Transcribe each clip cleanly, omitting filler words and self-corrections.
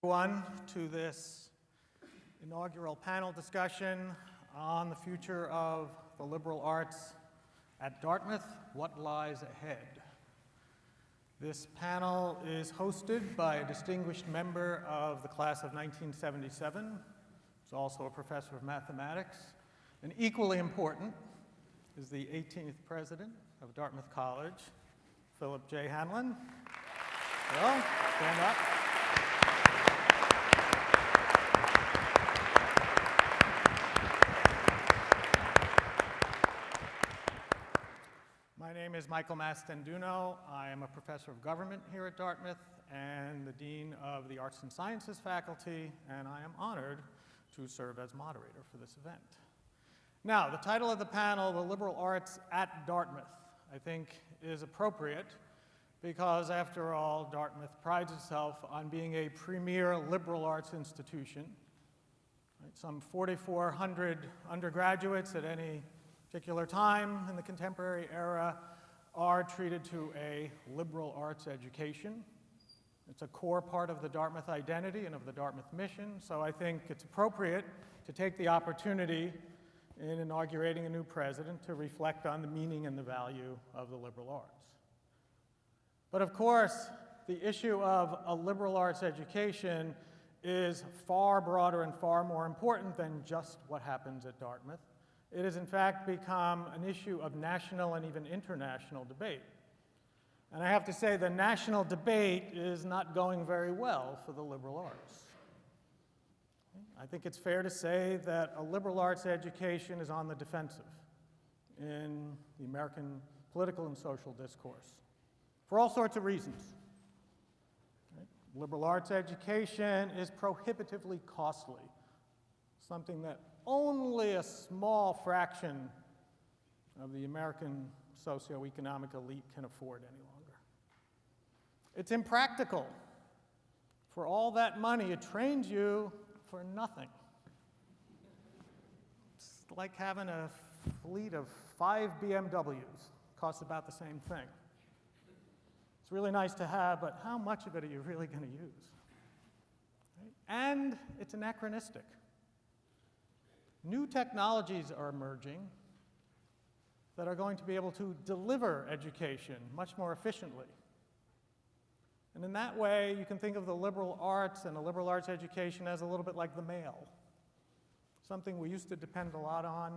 Everyone to this inaugural panel discussion on the future of the liberal arts at Dartmouth, What Lies Ahead. This panel is hosted by a distinguished member of the class of 1977, who's also a professor of mathematics, and equally important is the 18th president of Dartmouth College, Philip J. Hanlon. Well, stand up. My name is Michael Mastanduno. I am a professor of government here at Dartmouth and the dean of the Arts and Sciences faculty, and I am honored to serve as moderator for this event. Now, the title of the panel, The Liberal Arts at Dartmouth, I think is appropriate because, after all, Dartmouth prides itself on being a premier liberal arts institution. Right? Some 4,400 undergraduates at any particular time in the contemporary era are treated to a liberal arts education. It's a core part of the Dartmouth identity and of the Dartmouth mission, so I think it's appropriate to take the opportunity in inaugurating a new president to reflect on the meaning and the value of the liberal arts. But of course, the issue of a liberal arts education is far broader and far more important than just what happens at Dartmouth. It has in fact become an issue of national and even international debate. And I have to say the national debate is not going very well for the liberal arts. I think it's fair to say that a liberal arts education is on the defensive in the American political and social discourse for all sorts of reasons. Liberal arts education is prohibitively costly, something that only a small fraction of the American socioeconomic elite can afford any longer. It's impractical. For all that money, it trains you for nothing. It's like having a fleet of 5 BMWs. Costs about the same thing. It's really nice to have, but how much of it are you really going to use? Right? And it's anachronistic. New technologies are emerging that are going to be able to deliver education much more efficiently. And in that way, you can think of the liberal arts and a liberal arts education as a little bit like the mail, something we used to depend a lot on,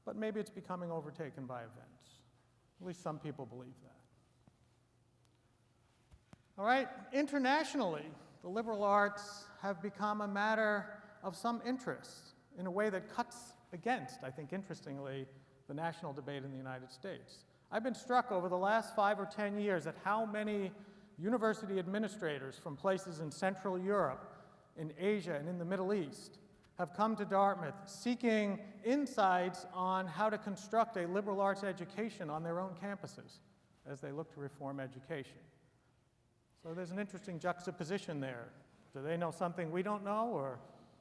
but maybe it's becoming overtaken by events. At least some people believe that. All right, internationally, the liberal arts have become a matter of some interest in a way that cuts against, I think interestingly, the national debate in the United States. I've been struck over the last 5 or 10 years at how many university administrators from places in Central Europe, in Asia, and in the Middle East have come to Dartmouth seeking insights on how to construct a liberal arts education on their own campuses as they look to reform education. So there's an interesting juxtaposition there. Do they know something we don't know, or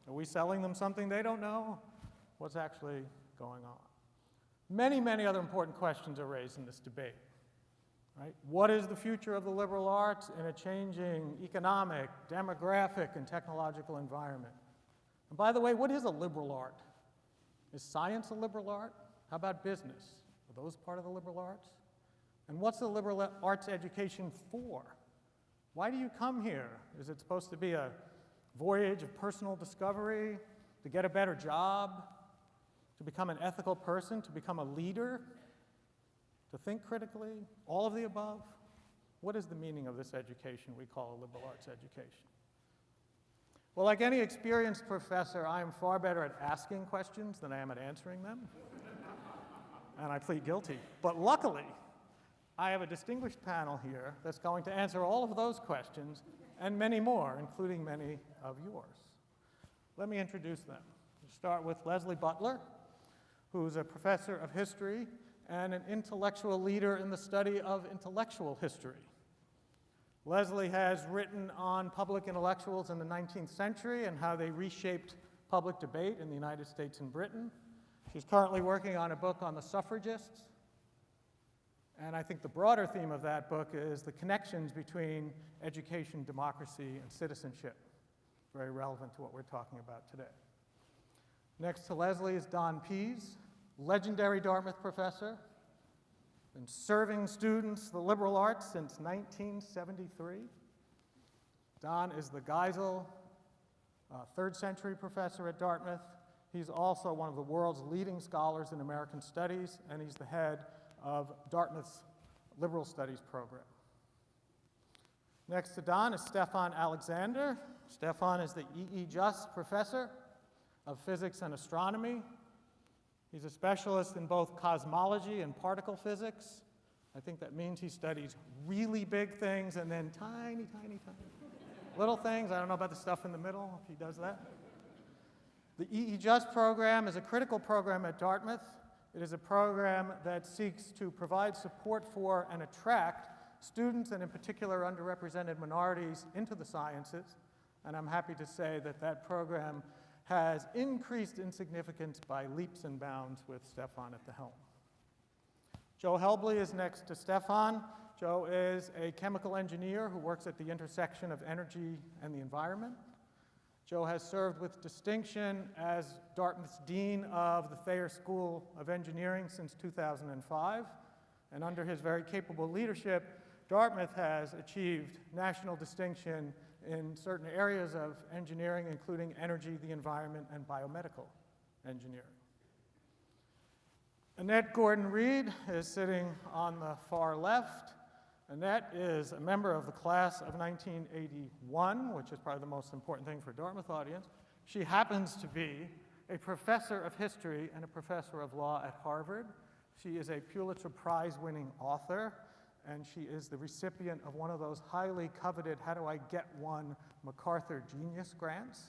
are we selling them something they don't know? What's actually going on? Many, many other important questions are raised in this debate. Right? What is the future of the liberal arts in a changing economic, demographic, and technological environment? And by the way, what is a liberal art? Is science a liberal art? How about business? Are those part of the liberal arts? And what's the liberal arts education for? Why do you come here? Is it supposed to be a voyage of personal discovery, to get a better job, to become an ethical person, to become a leader, to think critically, all of the above? What is the meaning of this education we call a liberal arts education? Well, like any experienced professor, I am far better at asking questions than I am at answering them, and I plead guilty. But luckily, I have a distinguished panel here that's going to answer all of those questions and many more, including many of yours. Let me introduce them. We'll start with Leslie Butler, who's a professor of history and an intellectual leader in the study of intellectual history. Leslie has written on public intellectuals in the 19th century and how they reshaped public debate in the United States and Britain. She's currently working on a book on the suffragists. And I think the broader theme of that book is the connections between education, democracy, and citizenship. very relevant to what we're talking about today. Next to Leslie is Don Pease, legendary Dartmouth professor, been serving students the liberal arts since 1973. Don is the Geisel third century professor at Dartmouth. He's also one of the world's leading scholars in American studies, and he's the head of Dartmouth's liberal studies program. Next to Don is Stefan Alexander. Stefan is the E.E. Just Professor of Physics and Astronomy. He's a specialist in both cosmology and particle physics. I think that means he studies really big things and then tiny, tiny, tiny little things. I don't know about the stuff in the middle, if he does that. The E.E. Just program is a critical program at Dartmouth. It is a program that seeks to provide support for and attract students, and in particular underrepresented minorities, into the sciences. And I'm happy to say that that program has increased in significance by leaps and bounds with Stefan at the helm. Joe Helbley is next to Stefan. Joe is a chemical engineer who works at the intersection of energy and the environment. Joe has served with distinction as Dartmouth's Dean of the Thayer School of Engineering since 2005. And under his very capable leadership, Dartmouth has achieved national distinction in certain areas of engineering, including energy, the environment, and biomedical engineering. Annette Gordon-Reed is sitting on the far left. Annette is a member of the class of 1981, which is probably the most important thing for a Dartmouth audience. She happens to be a professor of history and a professor of law at Harvard. She is a Pulitzer Prize-winning author, and she is the recipient of one of those highly coveted How Do I Get One MacArthur Genius Grants,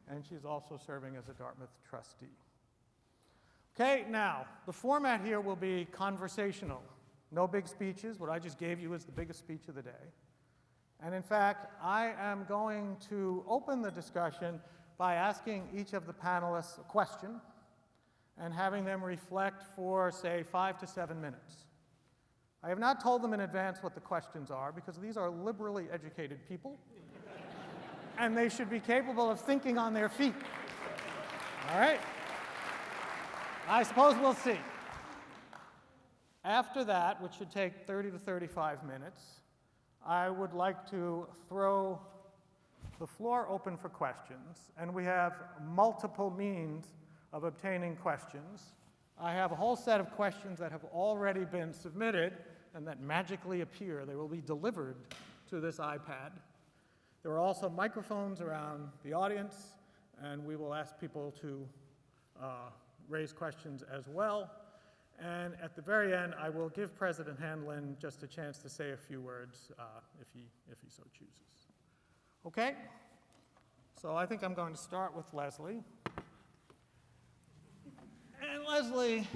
and she's also serving as a Dartmouth trustee. Okay, now, the format here will be conversational. No big speeches. What I just gave you is the biggest speech of the day. And in fact, I am going to open the discussion by asking each of the panelists a question and having them reflect for, say, 5 to 7 minutes. I have not told them in advance what the questions are because these are liberally educated people and they should be capable of thinking on their feet. All right? I suppose we'll see. After that, which should take 30 to 35 minutes, I would like to throw the floor open for questions, and we have multiple means of obtaining questions. I have a whole set of questions that have already been submitted and that magically appear. They will be delivered to this iPad. There are also microphones around the audience, and we will ask people to raise questions as well. And at the very end, I will give President Handlin just a chance to say a few words if he so chooses. Okay? So I think I'm going to start with Leslie. And Leslie,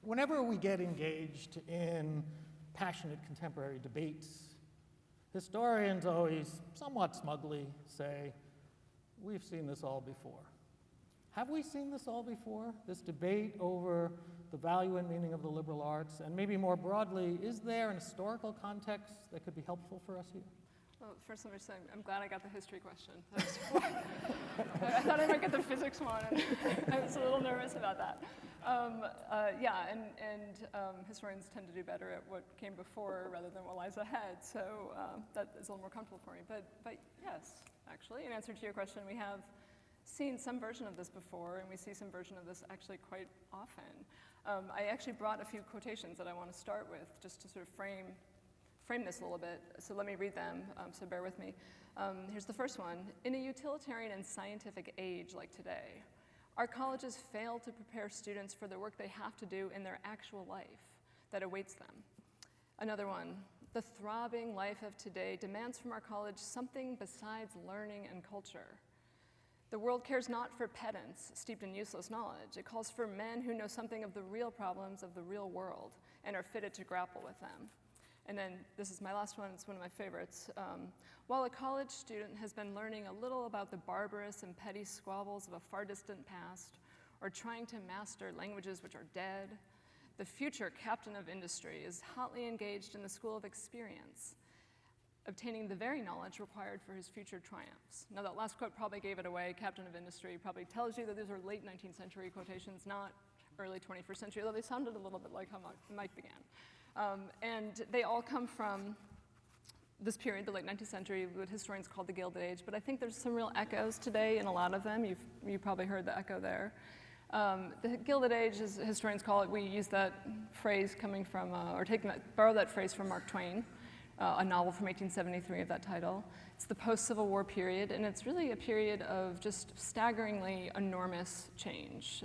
whenever we get engaged in passionate contemporary debates, historians always somewhat smugly say, we've seen this all before. Have we seen this all before? This debate over the value and meaning of the liberal arts, and maybe more broadly, is there an historical context that could be helpful for us here? Well, first let me say, I'm glad I got the history question. I thought I might get the physics one, and I was a little nervous about that. Historians tend to do better at what came before rather than what lies ahead, so that is a little more comfortable for me. But yes, actually, in answer to your question, we have seen some version of this before, and we see some version of this actually quite often. I actually brought a few quotations that I want to start with, just to sort of frame this a little bit. So let me read them, so bear with me. Here's the first one. In a utilitarian and scientific age like today, our colleges fail to prepare students for the work they have to do in their actual life that awaits them. Another one. The throbbing life of today demands from our college something besides learning and culture. The world cares not for pedants steeped in useless knowledge. It calls for men who know something of the real problems of the real world and are fitted to grapple with them. And then this is my last one, it's one of my favorites. While a college student has been learning a little about the barbarous and petty squabbles of a far distant past, or trying to master languages which are dead, the future captain of industry is hotly engaged in the school of experience. obtaining the very knowledge required for his future triumphs. Now that last quote probably gave it away. Captain of Industry probably tells you that these are late 19th century quotations, not early 21st century, although they sounded a little bit like how Mike began. And they all come from this period, the late 19th century, what historians call the Gilded Age, but I think there's some real echoes today in a lot of them. You probably heard the echo there. The Gilded Age, as historians call it, we use that phrase coming from, borrow that phrase from Mark Twain, a novel from 1873 of that title. It's the post-Civil War period, and it's really a period of just staggeringly enormous change,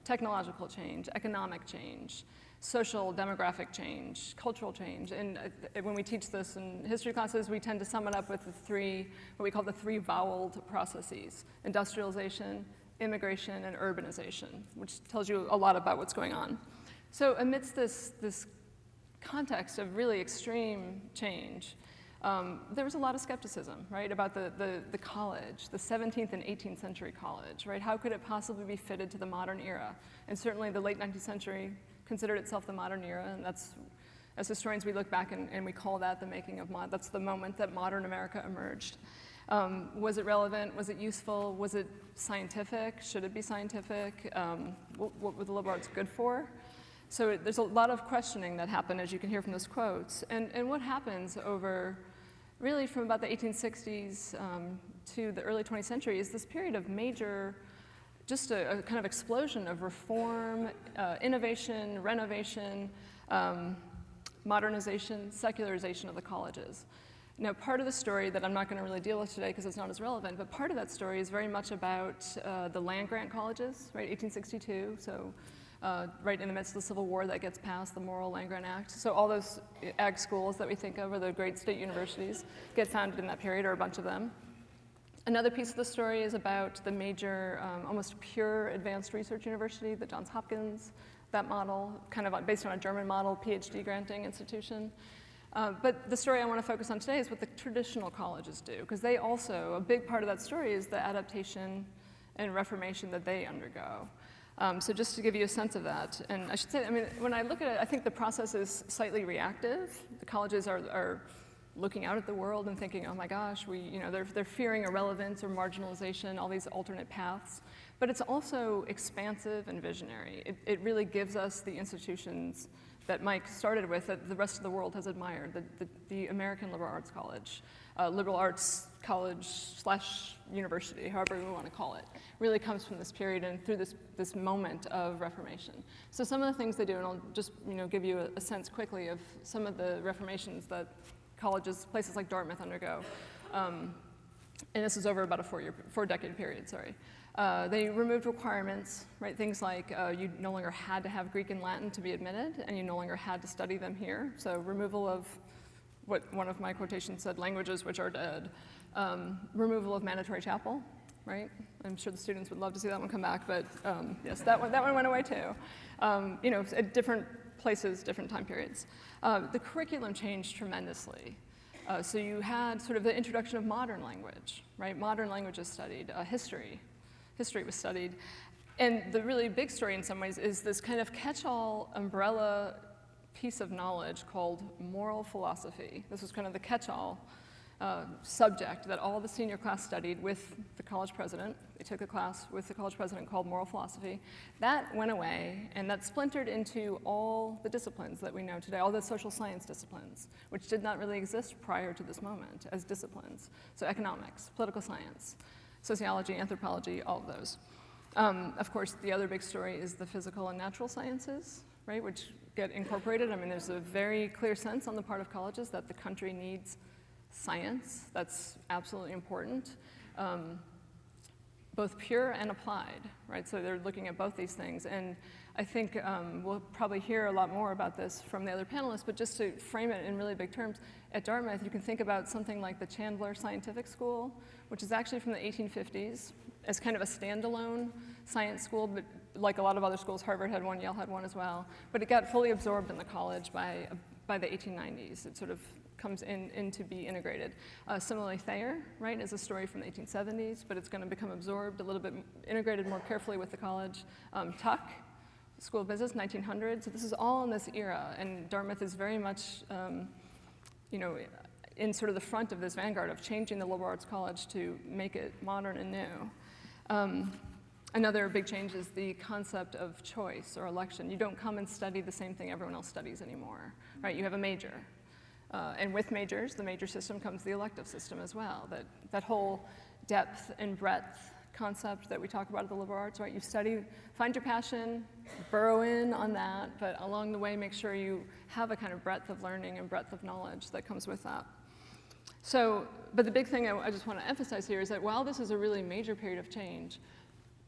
technological change, economic change, social, demographic change, cultural change. And when we teach this in history classes, we tend to sum it up with what we call the three voweled processes: industrialization, immigration, and urbanization, which tells you a lot about what's going on. So amidst this context of really extreme change, there was a lot of skepticism, right, about the college, the 17th and 18th century college, right? How could it possibly be fitted to the modern era? And certainly the late 19th century considered itself the modern era, and that's, as historians, we look back and we call that the making of that's the moment that modern America emerged. Was it relevant? Was it useful? Was it scientific? Should it be scientific? What were the liberal arts good for? So there's a lot of questioning that happened, as you can hear from those quotes. And what happens over, really from about the 1860s to the early 20th century is this period of major, just a kind of explosion of reform, innovation, renovation, modernization, secularization of the colleges. Now, part of the story that I'm not going to really deal with today because it's not as relevant, but part of that story is very much about the land-grant colleges, right, 1862, so right in the midst of the Civil War that gets passed, the Morrill Land-Grant Act. So all those ag schools that we think of, or the great state universities, get founded in that period, or a bunch of them. Another piece of the story is about the major, almost pure advanced research university, the Johns Hopkins, that model, kind of based on a German model, PhD granting institution. But the story I want to focus on today is what the traditional colleges do, because they also, a big part of that story is the adaptation and reformation that they undergo. So just to give you a sense of that, and I should say, I mean, when I look at it, I think the process is slightly reactive. The colleges are looking out at the world and thinking, oh my gosh, they're fearing irrelevance or marginalization, all these alternate paths. But it's also expansive and visionary. It really gives us the institutions that Mike started with, that the rest of the world has admired, the American Liberal Arts College, liberal arts college / university, however we want to call it, really comes from this period and through this moment of Reformation. So some of the things they do, and I'll just give you a sense quickly of some of the reformations that colleges, places like Dartmouth undergo. And this is over about a four-decade period, sorry. They removed requirements, right? Things like you no longer had to have Greek and Latin to be admitted, and you no longer had to study them here. So removal of what one of my quotations said, languages which are dead. Removal of mandatory chapel, right? I'm sure the students would love to see that one come back, but yes, that one went away too. At different places, different time periods. The curriculum changed tremendously. So you had sort of the introduction of modern language, right? Modern languages studied, history was studied. And the really big story in some ways is this kind of catch-all umbrella piece of knowledge called moral philosophy. This was kind of the catch-all subject that all the senior class studied with the college president. They took a class with the college president called moral philosophy. That went away, and that splintered into all the disciplines that we know today, all the social science disciplines, which did not really exist prior to this moment as disciplines. So economics, political science, sociology, anthropology, all of those. Of course, the other big story is the physical and natural sciences, right, which get incorporated. I mean, there's a very clear sense on the part of colleges that the country needs science. That's absolutely important, both pure and applied, right? So they're looking at both these things. And I think we'll probably hear a lot more about this from the other panelists, but just to frame it in really big terms, at Dartmouth, you can think about something like the Chandler Scientific School, which is actually from the 1850s as kind of a standalone science school, but like a lot of other schools, Harvard had one, Yale had one as well, but it got fully absorbed in the college by the 1890s. It sort of comes in to be integrated. Similarly, Thayer, right, is a story from the 1870s, but it's going to become absorbed a little bit, integrated more carefully with the college. Tuck, School of Business, 1900. So this is all in this era, and Dartmouth is very much, in sort of the front of this vanguard of changing the liberal arts college to make it modern and new. Another big change is the concept of choice or election. You don't come and study the same thing everyone else studies anymore, right? You have a major. And with majors, the major system comes the elective system as well. That whole depth and breadth concept that we talk about at the liberal arts, right? You study, find your passion, burrow in on that, but along the way, make sure you have a kind of breadth of learning and breadth of knowledge that comes with that. So, but the big thing I just want to emphasize here is that while this is a really major period of change,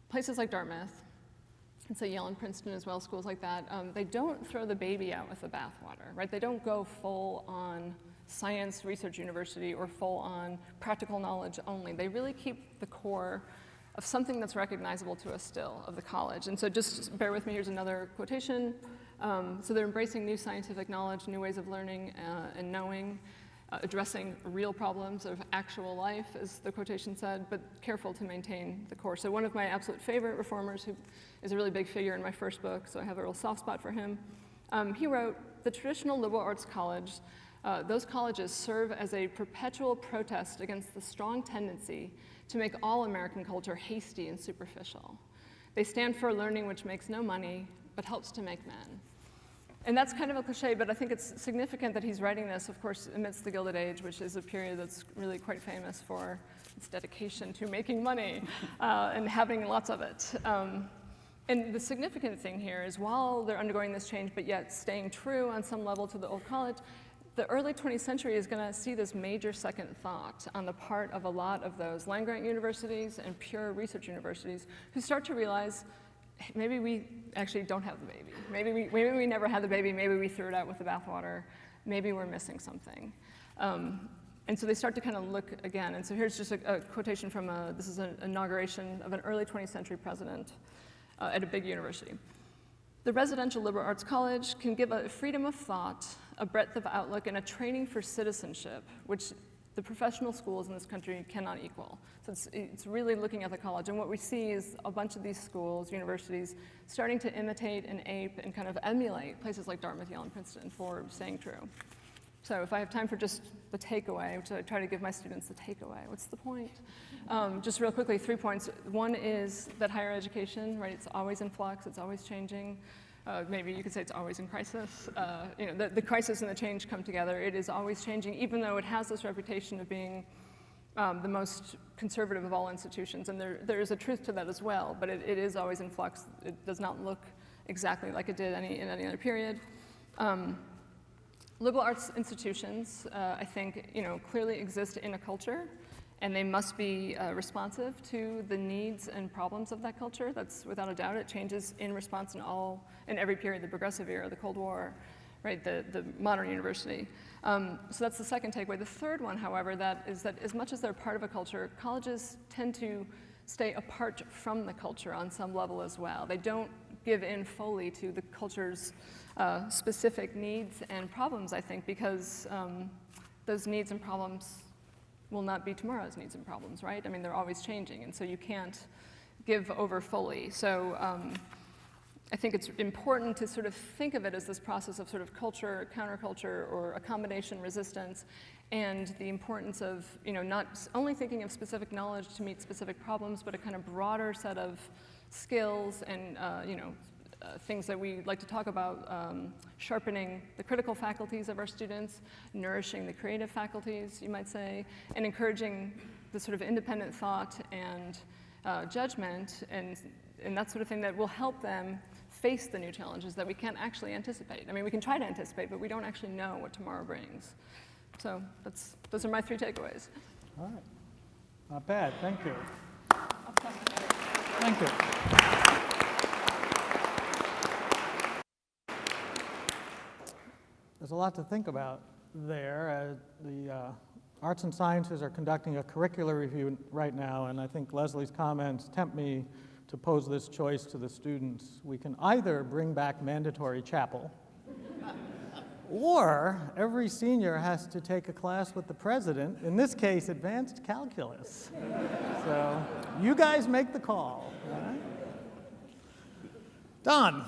places like Dartmouth, and say Yale and Princeton as well, schools like that, they don't throw the baby out with the bathwater, right? They don't go full on science research university or full on practical knowledge only. They really keep the core of something that's recognizable to us still, of the college. And so just bear with me, here's another quotation. So they're embracing new scientific knowledge, new ways of learning and knowing, addressing real problems of actual life, as the quotation said, but careful to maintain the core. So one of my absolute favorite reformers, who is a really big figure in my first book, so I have a real soft spot for him, he wrote, "The traditional liberal arts college, those colleges serve as a perpetual protest against the strong tendency to make all American culture hasty and superficial. They stand for a learning which makes no money, but helps to make men." And that's kind of a cliche, but I think it's significant that he's writing this, of course, amidst the Gilded Age, which is a period that's really quite famous for its dedication to making money and having lots of it. And the significant thing here is while they're undergoing this change, but yet staying true on some level to the old college, the early 20th century is going to see this major second thought on the part of a lot of those land-grant universities and pure research universities who start to realize, maybe we actually don't have the baby. Maybe we never had the baby. Maybe we threw it out with the bathwater. Maybe we're missing something. And so they start to kind of look again. And so here's just a quotation from this is an inauguration of an early 20th century president at a big university. "The residential liberal arts college can give a freedom of thought, a breadth of outlook, and a training for citizenship, which the professional schools in this country cannot equal." So it's really looking at the college. And what we see is a bunch of these schools, universities, starting to imitate and ape and kind of emulate places like Dartmouth, Yale, and Princeton for staying true. So if I have time for just the takeaway, which I try to give my students the takeaway, what's the point? Just real quickly, 3 points. One is that higher education, right, it's always in flux, it's always changing. Maybe you could say it's always in crisis. The crisis and the change come together. It is always changing, even though it has this reputation of being the most conservative of all institutions. And there is a truth to that as well, but it is always in flux. It does not look exactly like it did in any other period. Liberal arts institutions, I think, clearly exist in a culture, and they must be responsive to the needs and problems of that culture. That's without a doubt. It changes in response in every period, the Progressive Era, the Cold War, right, the modern university. So that's the second takeaway. The third one, however, is that as much as they're part of a culture, colleges tend to stay apart from the culture on some level as well. They don't give in fully to the culture's specific needs and problems, I think, because those needs and problems will not be tomorrow's needs and problems, right? I mean, they're always changing, and so you can't give over fully. So I think it's important to sort of think of it as this process of sort of culture, counterculture, or accommodation, resistance, and the importance of, not only thinking of specific knowledge to meet specific problems, but a kind of broader set of skills and, things that we like to talk about, sharpening the critical faculties of our students, nourishing the creative faculties, you might say, and encouraging the sort of independent thought and judgment and that sort of thing that will help them face the new challenges that we can't actually anticipate. I mean, we can try to anticipate, but we don't actually know what tomorrow brings. So those are my 3 takeaways. All right. Not bad. Thank you. Thank you. There's a lot to think about there. The Arts and Sciences are conducting a curricular review right now, and I think Leslie's comments tempt me to pose this choice to the students. We can either bring back mandatory chapel, or every senior has to take a class with the president, in this case, advanced calculus. So you guys make the call. All right? Don,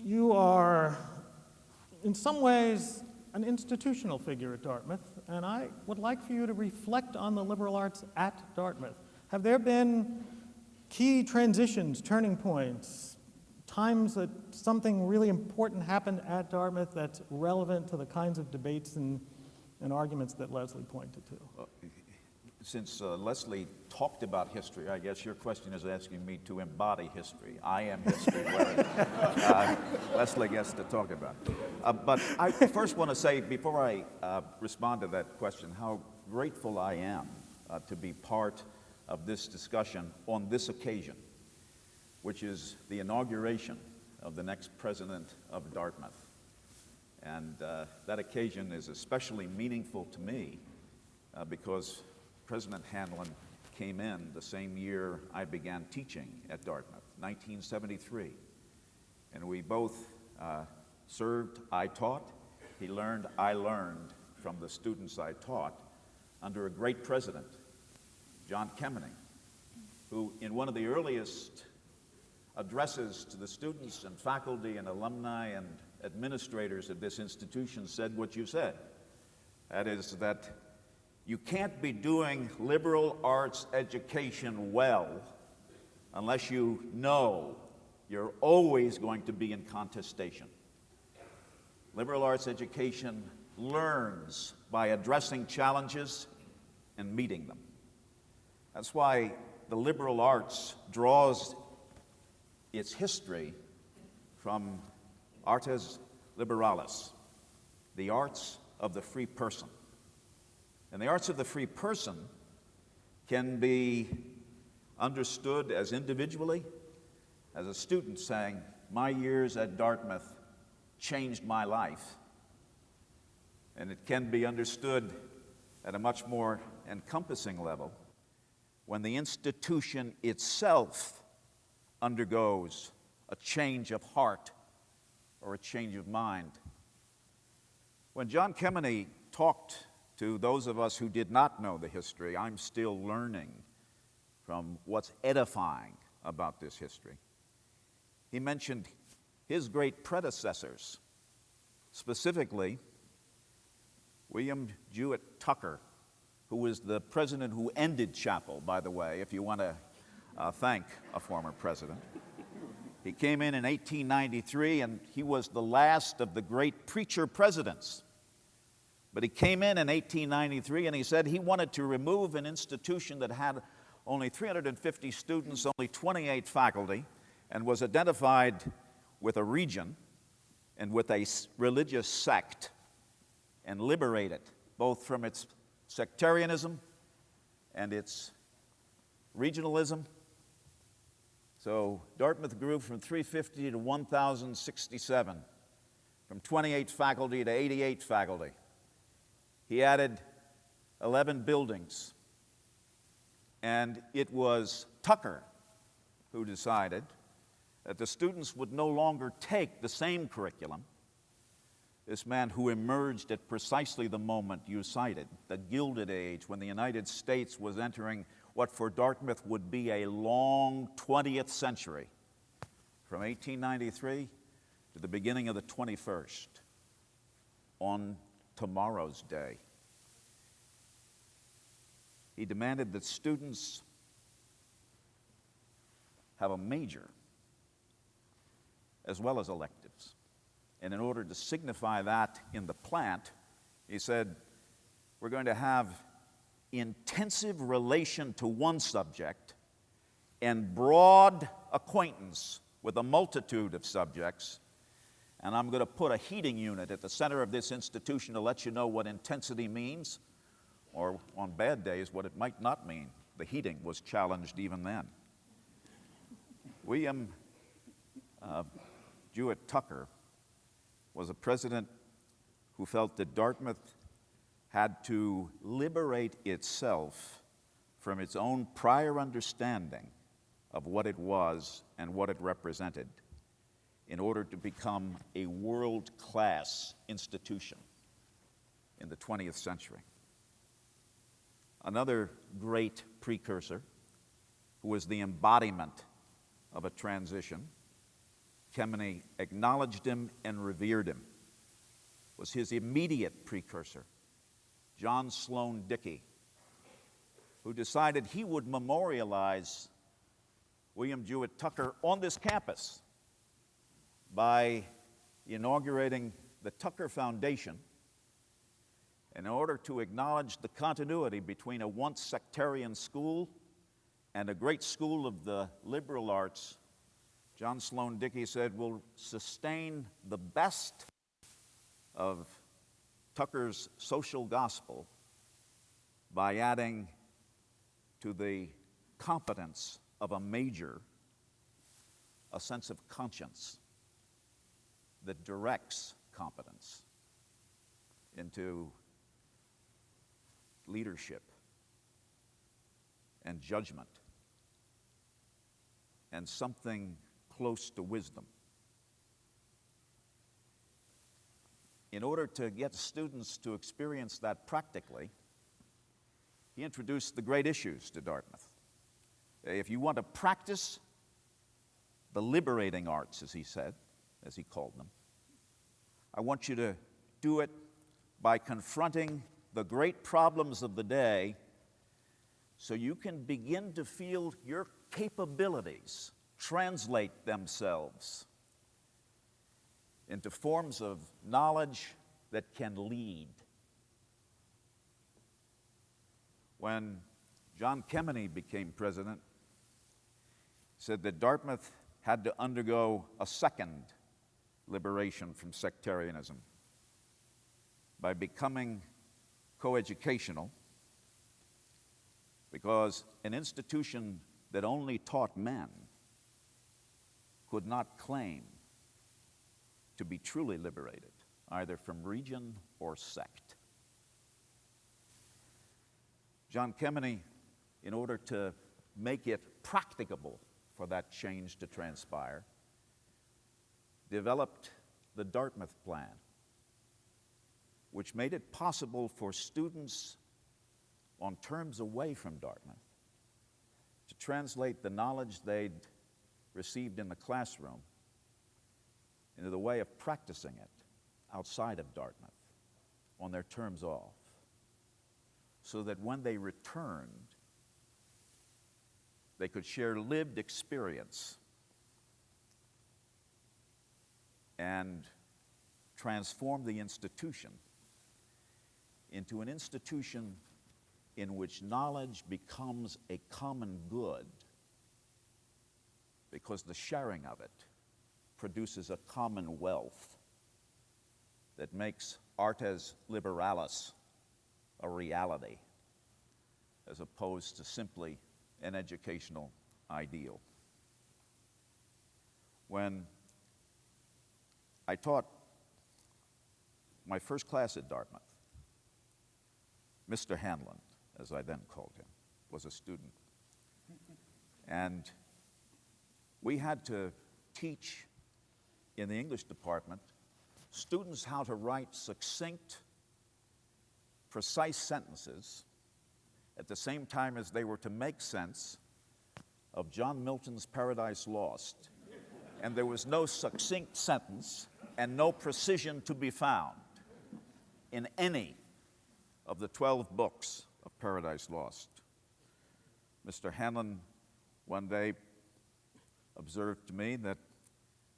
you are in some ways an institutional figure at Dartmouth, and I would like for you to reflect on the liberal arts at Dartmouth. Have there been key transitions, turning points, times that something really important happened at Dartmouth that's relevant to the kinds of debates and arguments that Leslie pointed to? Since Leslie talked about history, I guess your question is asking me to embody history. I am history, whereas Leslie gets to talk about it. But I first want to say, before I respond to that question, how grateful I am to be part of this discussion on this occasion, which is the inauguration of the next president of Dartmouth. And that occasion is especially meaningful to me because President Hanlon came in the same year I began teaching at Dartmouth, 1973. And we both served, I taught, he learned, I learned from the students I taught under a great president, John Keminey, who in one of the earliest addresses to the students and faculty and alumni and administrators of this institution said what you said. That is that you can't be doing liberal arts education well unless you know you're always going to be in contestation. Liberal arts education learns by addressing challenges and meeting them. That's why the liberal arts draws its history from artes liberalis, the arts of the free person. And the arts of the free person can be understood as individually, as a student saying, my years at Dartmouth changed my life. And it can be understood at a much more encompassing level when the institution itself undergoes a change of heart or a change of mind. When John Keminey talked to those of us who did not know the history, I'm still learning from what's edifying about this history. He mentioned his great predecessors, specifically William Jewett Tucker, who was the president who ended Chapel, by the way, if you want to thank a former president. He came in 1893, and he was the last of the great preacher presidents. But he came in 1893, and he said he wanted to remove an institution that had only 350 students, only 28 faculty, and was identified with a region and with a religious sect, and liberate it, both from its sectarianism and its regionalism. So Dartmouth grew from 350 to 1,067, from 28 faculty to 88 faculty. He added 11 buildings, and it was Tucker who decided that the students would no longer take the same curriculum. This man who emerged at precisely the moment you cited, the Gilded Age, when the United States was entering what for Dartmouth would be a long 20th century, from 1893 to the beginning of the 21st, on tomorrow's day. He demanded that students have a major as well as electives. And in order to signify that in the plant, he said, we're going to have intensive relation to one subject and broad acquaintance with a multitude of subjects. And I'm going to put a heating unit at the center of this institution to let you know what intensity means, or on bad days, what it might not mean. The heating was challenged even then. William Jewett Tucker was a president who felt that Dartmouth had to liberate itself from its own prior understanding of what it was and what it represented in order to become a world-class institution in the 20th century. Another great precursor, who was the embodiment of a transition, Keminey acknowledged him and revered him. was his immediate precursor, John Sloan Dickey, who decided he would memorialize William Jewett Tucker on this campus by inaugurating the Tucker Foundation in order to acknowledge the continuity between a once sectarian school and a great school of the liberal arts. John Sloan Dickey said, will sustain the best of Tucker's social gospel by adding to the competence of a major a sense of conscience that directs competence into leadership and judgment and something close to wisdom. In order to get students to experience that practically, he introduced the great issues to Dartmouth. If you want to practice the liberating arts, as he said, as he called them, I want you to do it by confronting the great problems of the day so you can begin to feel your capabilities translate themselves into forms of knowledge that can lead. When John Kemeny became president, he said that Dartmouth had to undergo a second liberation from sectarianism by becoming coeducational, because an institution that only taught men could not claim to be truly liberated, either from region or sect. John Kemeny, in order to make it practicable for that change to transpire, developed the Dartmouth Plan, which made it possible for students on terms away from Dartmouth to translate the knowledge they'd received in the classroom into the way of practicing it outside of Dartmouth on their terms off, so that when they returned, they could share lived experience and transform the institution into an institution in which knowledge becomes a common good, because the sharing of it produces a common wealth that makes artes liberalis a reality, as opposed to simply an educational ideal. When I taught my first class at Dartmouth, Mr. Hanlon, as I then called him, was a student. And we had to teach in the English department students how to write succinct, precise sentences at the same time as they were to make sense of John Milton's Paradise Lost. And there was no succinct sentence and no precision to be found in any of the 12 books of Paradise Lost. Mr. Hanlon one day observed to me that,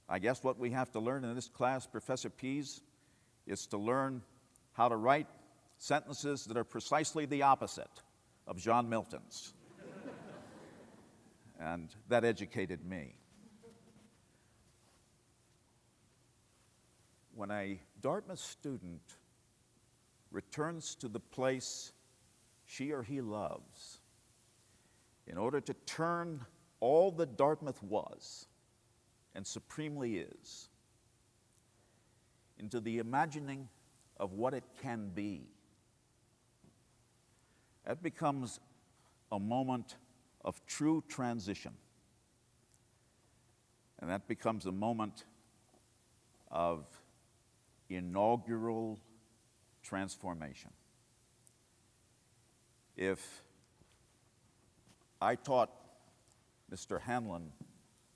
I guess what we have to learn in this class, Professor Pease, is to learn how to write sentences that are precisely the opposite of John Milton's. And that educated me. When a Dartmouth student returns to the place she or he loves, in order to turn all that Dartmouth was and supremely is into the imagining of what it can be, that becomes a moment of true transition. And that becomes a moment of inaugural transformation. If I taught Mr. Hanlon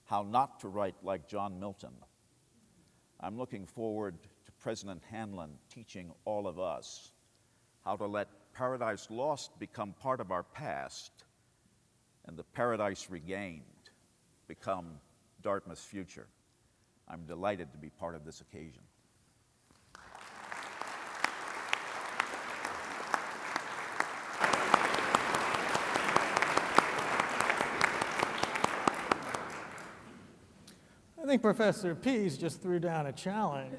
how not to write like John Milton, I'm looking forward to President Hanlon teaching all of us how to let Paradise Lost become part of our past and the Paradise Regained become Dartmouth's future. I'm delighted to be part of this occasion. I think Professor Pease just threw down a challenge.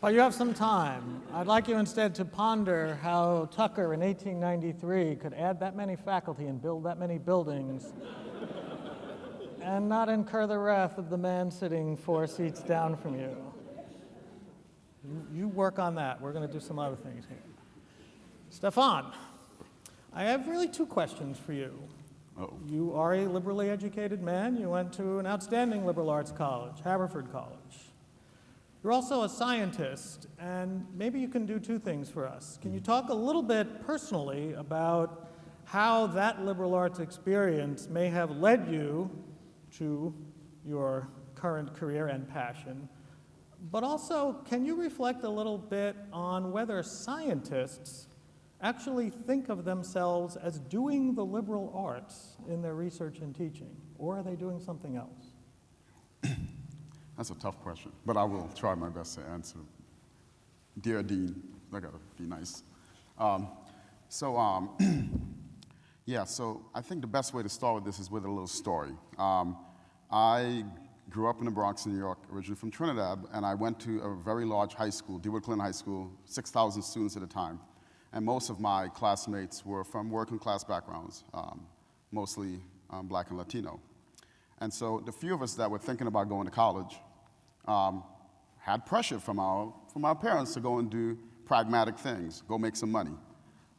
But you have some time. I'd like you instead to ponder how Tucker in 1893 could add that many faculty and build that many buildings and not incur the wrath of the man sitting 4 seats down from you. You work on that. We're going to do some other things here. Stefan, I have really 2 questions for you. You are a liberally educated man. You went to an outstanding liberal arts college, Haverford College. You're also a scientist, and maybe you can do 2 things for us. Can you talk a little bit personally about how that liberal arts experience may have led you to your current career and passion? But also, can you reflect a little bit on whether scientists actually think of themselves as doing the liberal arts in their research and teaching, or are they doing something else? That's a tough question, but I will try my best to answer. Dear Dean, I gotta be nice. Yeah, so I think the best way to start with this is with a little story. I grew up in the Bronx, New York, originally from Trinidad, and I went to a very large high school, DeWitt Clinton High School, 6,000 students at a time. And most of my classmates were from working class backgrounds, mostly Black and Latino. And so the few of us that were thinking about going to college had pressure from our parents to go and do pragmatic things, go make some money.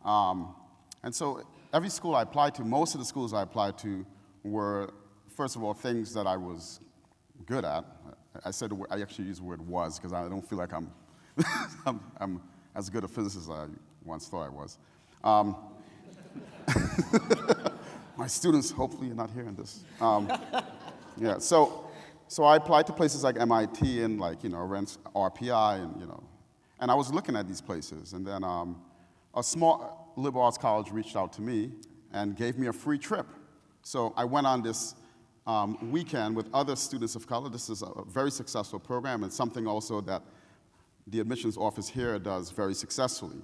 And so every school I applied to, most of the schools I applied to were, first of all, things that I was good at. I actually use the word was because I don't feel like I'm, I'm as good a physicist as I once thought I was. My students, hopefully, are not hearing this. Yeah, so I applied to places like MIT and RPI and I was looking at these places, and then a small liberal arts college reached out to me and gave me a free trip. So I went on this weekend with other students of color. This is a very successful program and something also that the admissions office here does very successfully.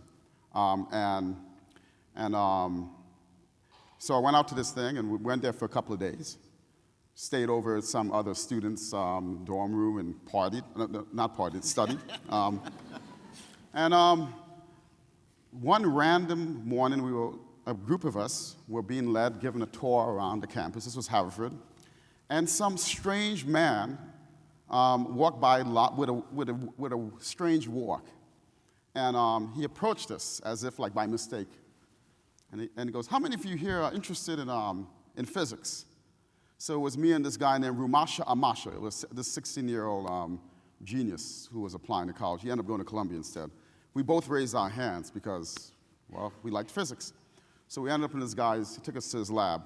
So I went out to this thing and we went there for a couple of days, stayed over at some other students' dorm room and partied, not partied, studied. One random morning, a group of us were being led, given a tour around the campus. This was Haverford. And some strange man walked by with a strange walk. And he approached us as if like by mistake. And he goes, "How many of you here are interested in physics?" So it was me and this guy named Rumasha Amasha. It was this 16-year-old genius who was applying to college. He ended up going to Columbia instead. We both raised our hands because, well, we liked physics. So we ended up in this guy's, he took us to his lab.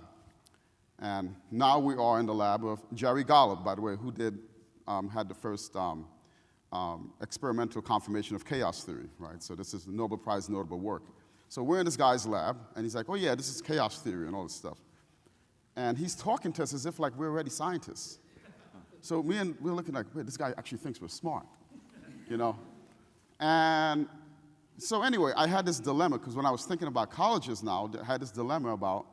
And now we are in the lab of Jerry Golub, by the way, who had the first experimental confirmation of chaos theory, right? So this is a Nobel Prize notable work. So we're in this guy's lab, and he's like, "Oh yeah, this is chaos theory and all this stuff." And he's talking to us as if like we're already scientists. So we're looking like, wait, this guy actually thinks we're smart, And so anyway, I had this dilemma, because when I was thinking about colleges now, I had this dilemma about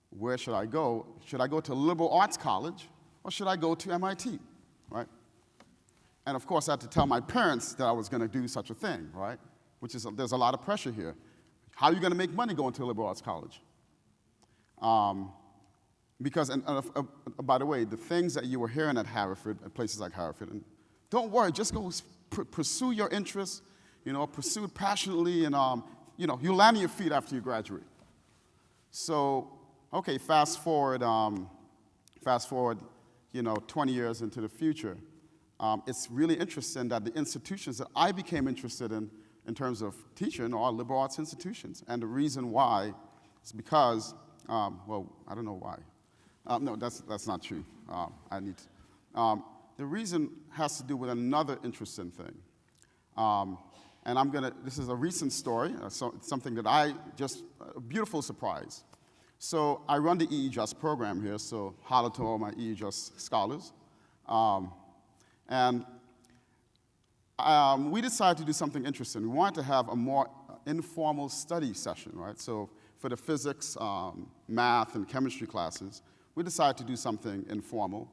where should I go? Should I go to a liberal arts college, or should I go to MIT, right? And of course, I had to tell my parents that I was going to do such a thing, right? There's a lot of pressure here. How are you going to make money going to a liberal arts college? Because, by the way, the things that you were hearing at Haverford, at places like Haverford, and don't worry, just go pursue your interests, pursue it passionately, and, you'll land on your feet after you graduate. So, okay, fast forward, 20 years into the future. It's really interesting that the institutions that I became interested in terms of teaching are liberal arts institutions. And the reason why is because, I don't know why. No, that's not true. The the reason has to do with another interesting thing. And this is a recent story, something that a beautiful surprise. So I run the EE Just program here, so holler to all my EE Just scholars. We decided to do something interesting. We wanted to have a more informal study session, right? So for the physics, math, and chemistry classes, we decided to do something informal.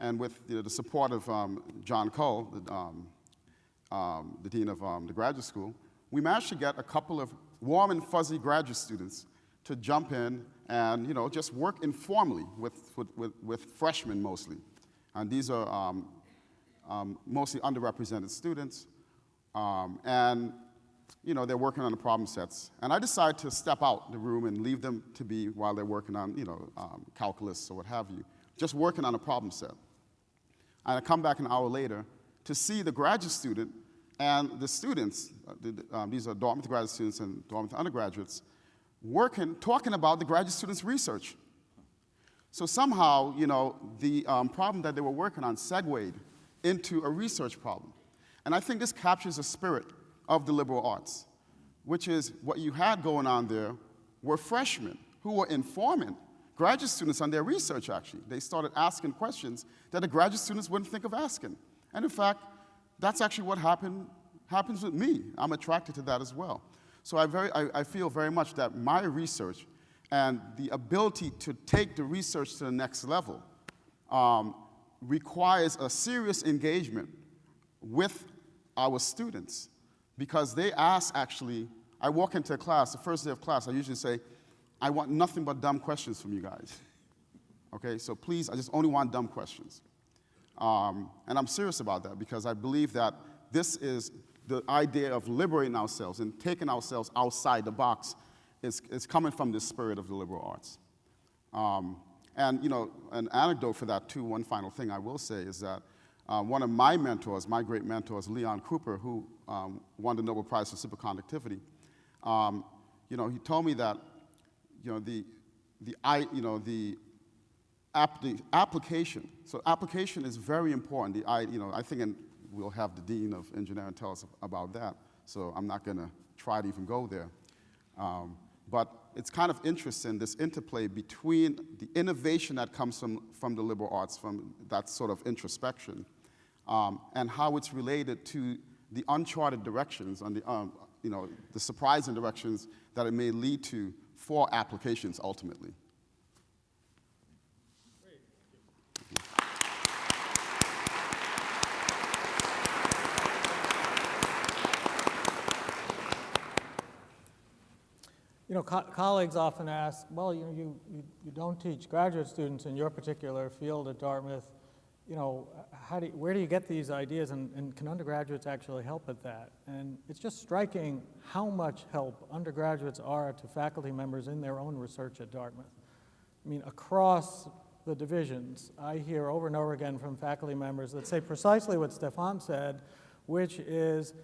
And with the support of John Cole, the dean of the graduate school, we managed to get a couple of warm and fuzzy graduate students to jump in and just work informally with freshmen mostly. And these are mostly underrepresented students, and they're working on the problem sets. And I decided to step out the room and leave them to be while they're working on calculus or what have you, just working on a problem set. And I come back an hour later to see the graduate student and the students, these are Dartmouth graduate students and Dartmouth undergraduates, talking about the graduate students' research. So somehow, the problem that they were working on segued into a research problem. And I think this captures the spirit of the liberal arts, which is what you had going on there were freshmen who were informing graduate students on their research, actually. They started asking questions that the graduate students wouldn't think of asking. And in fact, that's actually what happens with me. I'm attracted to that as well. So I feel very much that my research and the ability to take the research to the next level requires a serious engagement with our students, because they ask, actually, I walk into a class, the first day of class, I usually say, I want nothing but dumb questions from you guys. Okay, so please, I just only want dumb questions. And I'm serious about that, because I believe that this is the idea of liberating ourselves and taking ourselves outside the box is coming from the spirit of the liberal arts. And an anecdote for that too, one final thing I will say is that one of my mentors, my great mentors, Leon Cooper, who won the Nobel Prize for superconductivity, he told me that the application. So application is very important. I think, and we'll have the dean of engineering tell us about that. So I'm not going to try to even go there. But it's kind of interesting, this interplay between the innovation that comes from the liberal arts, from that sort of introspection, and how it's related to the uncharted directions and the surprising directions that it may lead to for applications ultimately. Colleagues often ask, well, you don't teach graduate students in your particular field at Dartmouth. Where do you get these ideas, and can undergraduates actually help at that? And it's just striking how much help undergraduates are to faculty members in their own research at Dartmouth. I mean, across the divisions, I hear over and over again from faculty members that say precisely what Stefan said, which is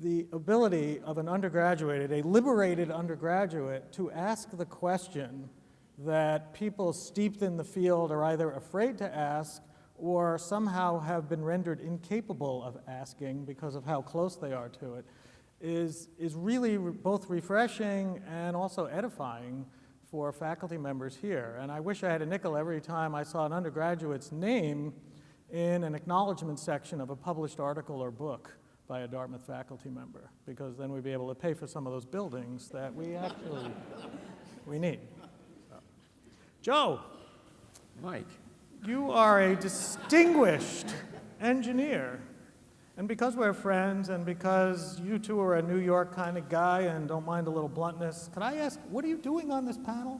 the ability of an undergraduate, a liberated undergraduate, to ask the question that people steeped in the field are either afraid to ask or somehow have been rendered incapable of asking because of how close they are to it, is really both refreshing and also edifying for faculty members here. And I wish I had a nickel every time I saw an undergraduate's name in an acknowledgement section of a published article or book by a Dartmouth faculty member, because then we'd be able to pay for some of those buildings that we actually need. Joe. Mike. You are a distinguished engineer. And because we're friends and because you two are a New York kind of guy and don't mind a little bluntness, could I ask, what are you doing on this panel?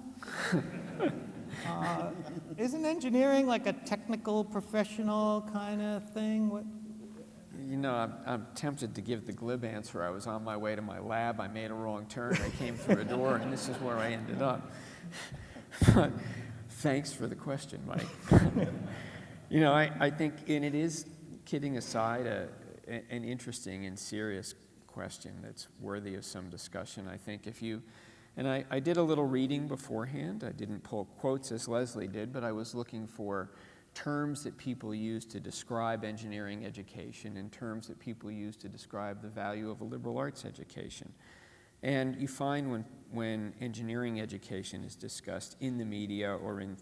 Isn't engineering like a technical, professional kind of thing? I'm tempted to give the glib answer. I was on my way to my lab, I made a wrong turn, I came through a door, and this is where I ended up. But thanks for the question, Mike. I think, and it is, kidding aside, an interesting and serious question that's worthy of some discussion. I think I did a little reading beforehand. I didn't pull quotes as Leslie did, but I was looking for terms that people use to describe engineering education and terms that people use to describe the value of a liberal arts education. And you find when engineering education is discussed in the media or in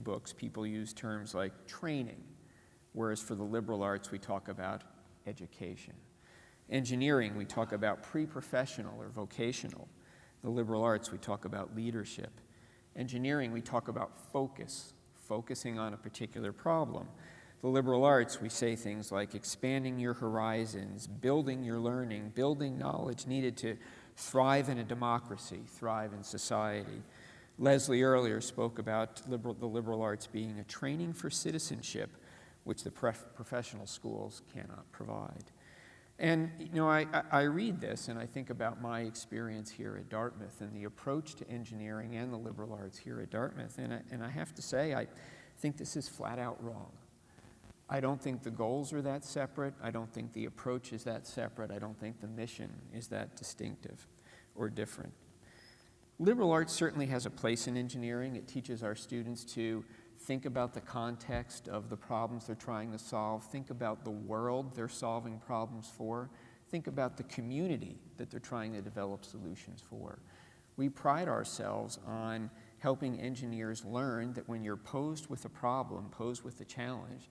books, people use terms like training, whereas for the liberal arts, we talk about education. Engineering, we talk about pre-professional or vocational. The liberal arts, we talk about leadership. Engineering, we talk about focusing on a particular problem. The liberal arts, we say things like expanding your horizons, building your learning, building knowledge needed to thrive in a democracy, thrive in society. Leslie earlier spoke about the liberal arts being a training for citizenship, which the professional schools cannot provide. And, you know, I read this and I think about my experience here at Dartmouth and the approach to engineering and the liberal arts here at Dartmouth, and I have to say, I think this is flat out wrong. I don't think the goals are that separate. I don't think the approach is that separate. I don't think the mission is that distinctive or different. Liberal arts certainly has a place in engineering. It teaches our students to think about the context of the problems they're trying to solve, think about the world they're solving problems for, think about the community that they're trying to develop solutions for. We pride ourselves on helping engineers learn that when you're posed with a problem, posed with a challenge,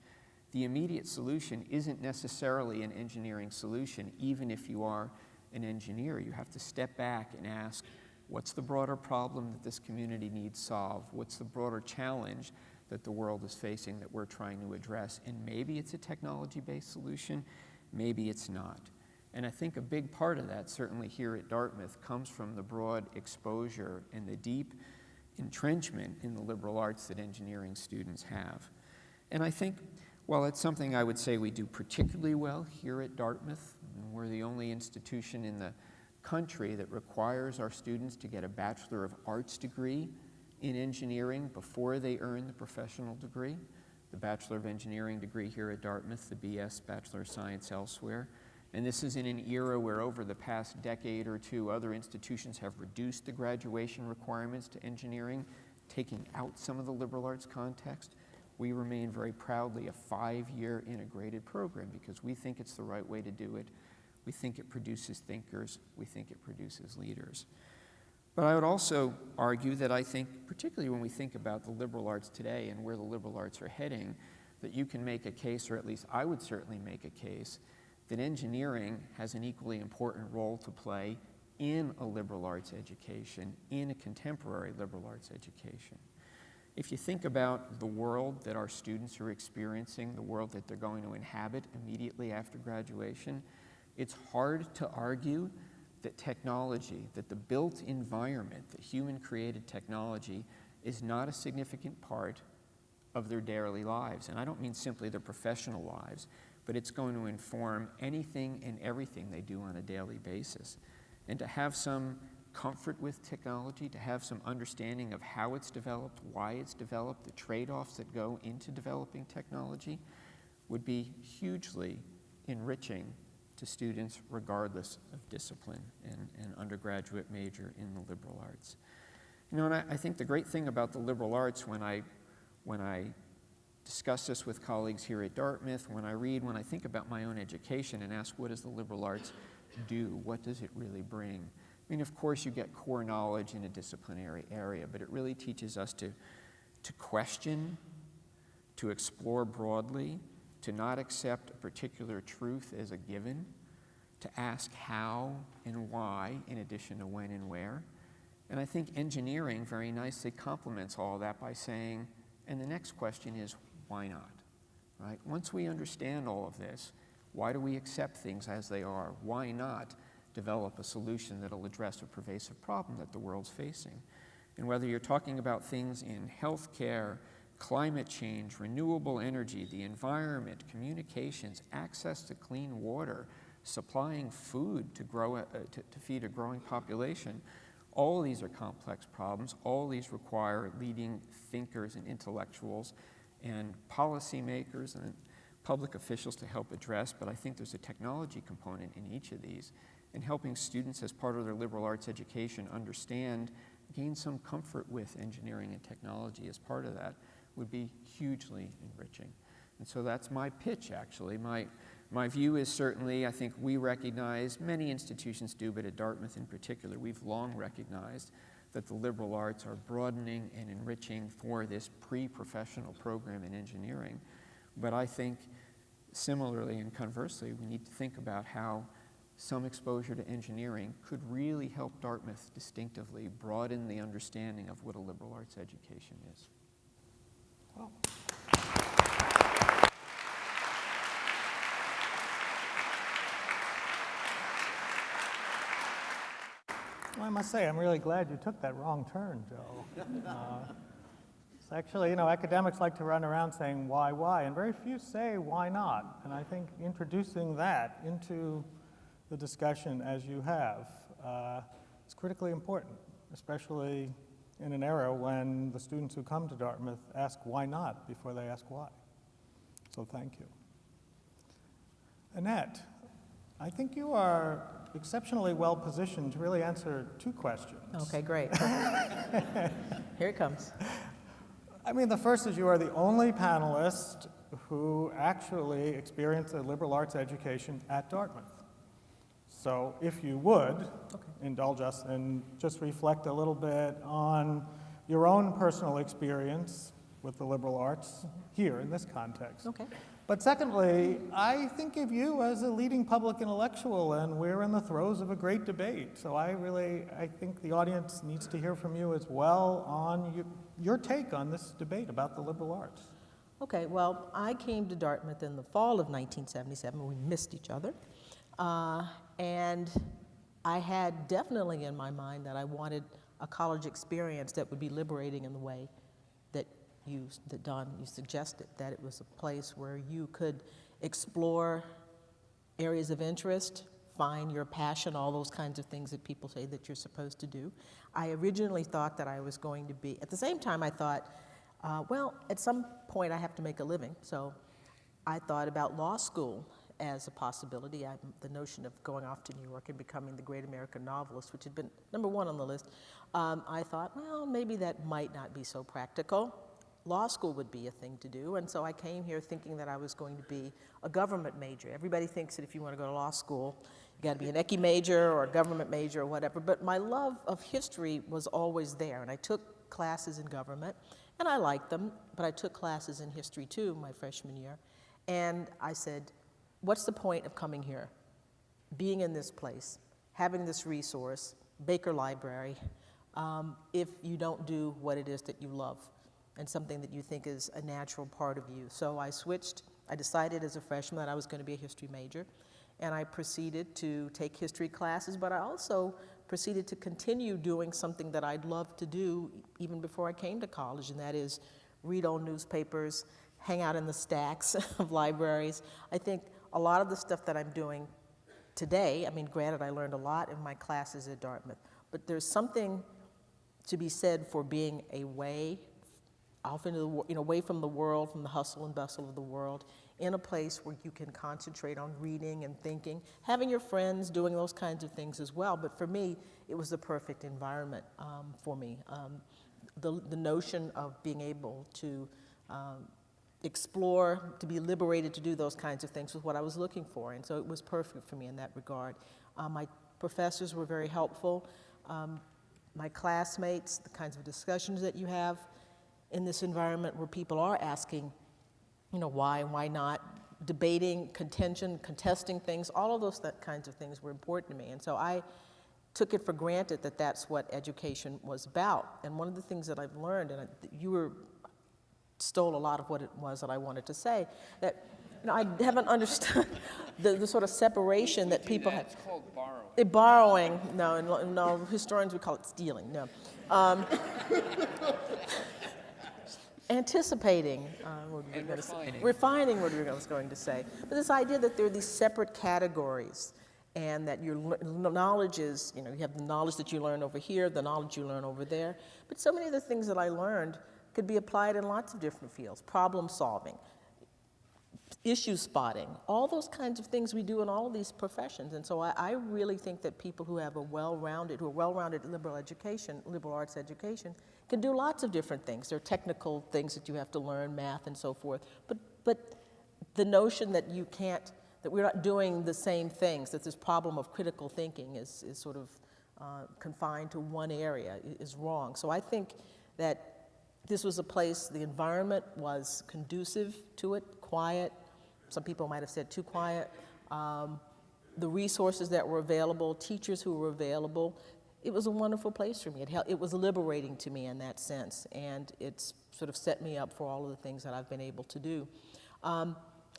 the immediate solution isn't necessarily an engineering solution, even if you are an engineer. You have to step back and ask, what's the broader problem that this community needs solved? What's the broader challenge that the world is facing that we're trying to address? And maybe it's a technology-based solution, maybe it's not. And I think a big part of that, certainly here at Dartmouth, comes from the broad exposure and the deep entrenchment in the liberal arts that engineering students have. And I think, while it's something I would say we do particularly well here at Dartmouth, and we're the only institution in the country that requires our students to get a Bachelor of Arts degree in engineering before they earn the professional degree, the Bachelor of Engineering degree here at Dartmouth, the BS, Bachelor of Science elsewhere. And this is in an era where over the past decade or two, other institutions have reduced the graduation requirements to engineering, taking out some of the liberal arts context. We remain very proudly a 5-year integrated program because we think it's the right way to do it. We think it produces thinkers. We think it produces leaders. But I would also argue that I think, particularly when we think about the liberal arts today and where the liberal arts are heading, that you can make a case, or at least I would certainly make a case, that engineering has an equally important role to play in a liberal arts education, in a contemporary liberal arts education. If you think about the world that our students are experiencing, the world that they're going to inhabit immediately after graduation, it's hard to argue that technology, that the built environment, that human-created technology, is not a significant part of their daily lives. And I don't mean simply their professional lives, but it's going to inform anything and everything they do on a daily basis. And to have some comfort with technology, to have some understanding of how it's developed, why it's developed, the trade-offs that go into developing technology, would be hugely enriching to students regardless of discipline and undergraduate major in the liberal arts. You know, and I think the great thing about the liberal arts when I discuss this with colleagues here at Dartmouth, when I think about my own education and ask what does the liberal arts do, what does it really bring? I mean, of course, you get core knowledge in a disciplinary area, but it really teaches us to question, to explore broadly, to not accept a particular truth as a given, to ask how and why in addition to when and where. And I think engineering very nicely complements all of that by saying, and the next question is, why not? Right? Once we understand all of this, why do we accept things as they are? Why not develop a solution that'll address a pervasive problem that the world's facing? And whether you're talking about things in healthcare, climate change, renewable energy, the environment, communications, access to clean water, supplying food to feed a growing population, all of these are complex problems. All of these require leading thinkers and intellectuals and policymakers and public officials to help address, but I think there's a technology component in each of these, and helping students as part of their liberal arts education understand, gain some comfort with engineering and technology as part of that would be hugely enriching. And so that's my pitch, actually. My view is certainly, I think we recognize, many institutions do, but at Dartmouth in particular, we've long recognized that the liberal arts are broadening and enriching for this pre-professional program in engineering. But I think similarly and conversely, we need to think about how some exposure to engineering could really help Dartmouth distinctively broaden the understanding of what a liberal arts education is. Well, I must say, I'm really glad you took that wrong turn, Joe. It's actually, academics like to run around saying why, and very few say why not. And I think introducing that into the discussion as you have is critically important, especially in an era when the students who come to Dartmouth ask why not before they ask why. So thank you. Annette, I think you are exceptionally well positioned to really answer two questions. Okay, great. Here it comes. I mean, the first is you are the only panelist who actually experienced a liberal arts education at Dartmouth. So if you would, indulge us and just reflect a little bit on your own personal experience with the liberal arts here in this context. Okay. But secondly, I think of you as a leading public intellectual, and we're in the throes of a great debate. So I think the audience needs to hear from you as well on your take on this debate about the liberal arts. Okay, well, I came to Dartmouth in the fall of 1977. We missed each other. And I had definitely in my mind that I wanted a college experience that would be liberating in the way that Don, you suggested, that it was a place where you could explore areas of interest, find your passion, all those kinds of things that people say that you're supposed to do. I originally thought that I was going to be, at the same time I thought, well, at some point I have to make a living, so I thought about law school as a possibility. The notion of going off to New York and becoming the great American novelist, which had been #1 on the list, I thought, well, maybe that might not be so practical. Law school would be a thing to do, and so I came here thinking that I was going to be a government major. Everybody thinks that if you want to go to law school, you got to be an ecce major or a government major or whatever, but my love of history was always there, and I took classes in government, and I liked them, but I took classes in history too my freshman year, and I said, what's the point of coming here, being in this place, having this resource, Baker Library, if you don't do what it is that you love and something that you think is a natural part of you. So I switched. I decided as a freshman that I was going to be a history major, and I proceeded to take history classes, but I also proceeded to continue doing something that I'd loved to do even before I came to college, and that is read old newspapers, hang out in the stacks of libraries. I think a lot of the stuff that I'm doing today, I mean, granted, I learned a lot in my classes at Dartmouth, but there's something to be said for being away off into the, away from the world, from the hustle and bustle of the world, in a place where you can concentrate on reading and thinking, having your friends, doing those kinds of things as well. But for me, it was the perfect environment for me. The notion of being able to explore, to be liberated to do those kinds of things was what I was looking for, and so it was perfect for me in that regard. My professors were very helpful. My classmates, the kinds of discussions that you have in this environment where people are asking, why and why not, debating, contention, contesting things, all of those kinds of things were important to me. And so I took it for granted that that's what education was about. And one of the things that I've learned, and you stole a lot of what it was that I wanted to say, that I haven't understood the sort of separation that people have. It's called borrowing. Borrowing, no, historians would call it stealing, no. Anticipating, refining what I was going to say. But this idea that there are these separate categories and that your knowledge is, you have the knowledge that you learn over here, the knowledge you learn over there. But so many of the things that I learned could be applied in lots of different fields. Problem solving, issue spotting, all those kinds of things we do in all of these professions. And so I really think that people who have a well-rounded liberal education, liberal arts education, can do lots of different things. There are technical things that you have to learn, math and so forth, but the notion that you can't, that we're not doing the same things, that this problem of critical thinking is sort of confined to one area is wrong. So I think that this was a place, the environment was conducive to it, quiet. Some people might have said too quiet. The resources that were available, teachers who were available, it was a wonderful place for me. It was liberating to me in that sense, and it's sort of set me up for all of the things that I've been able to do.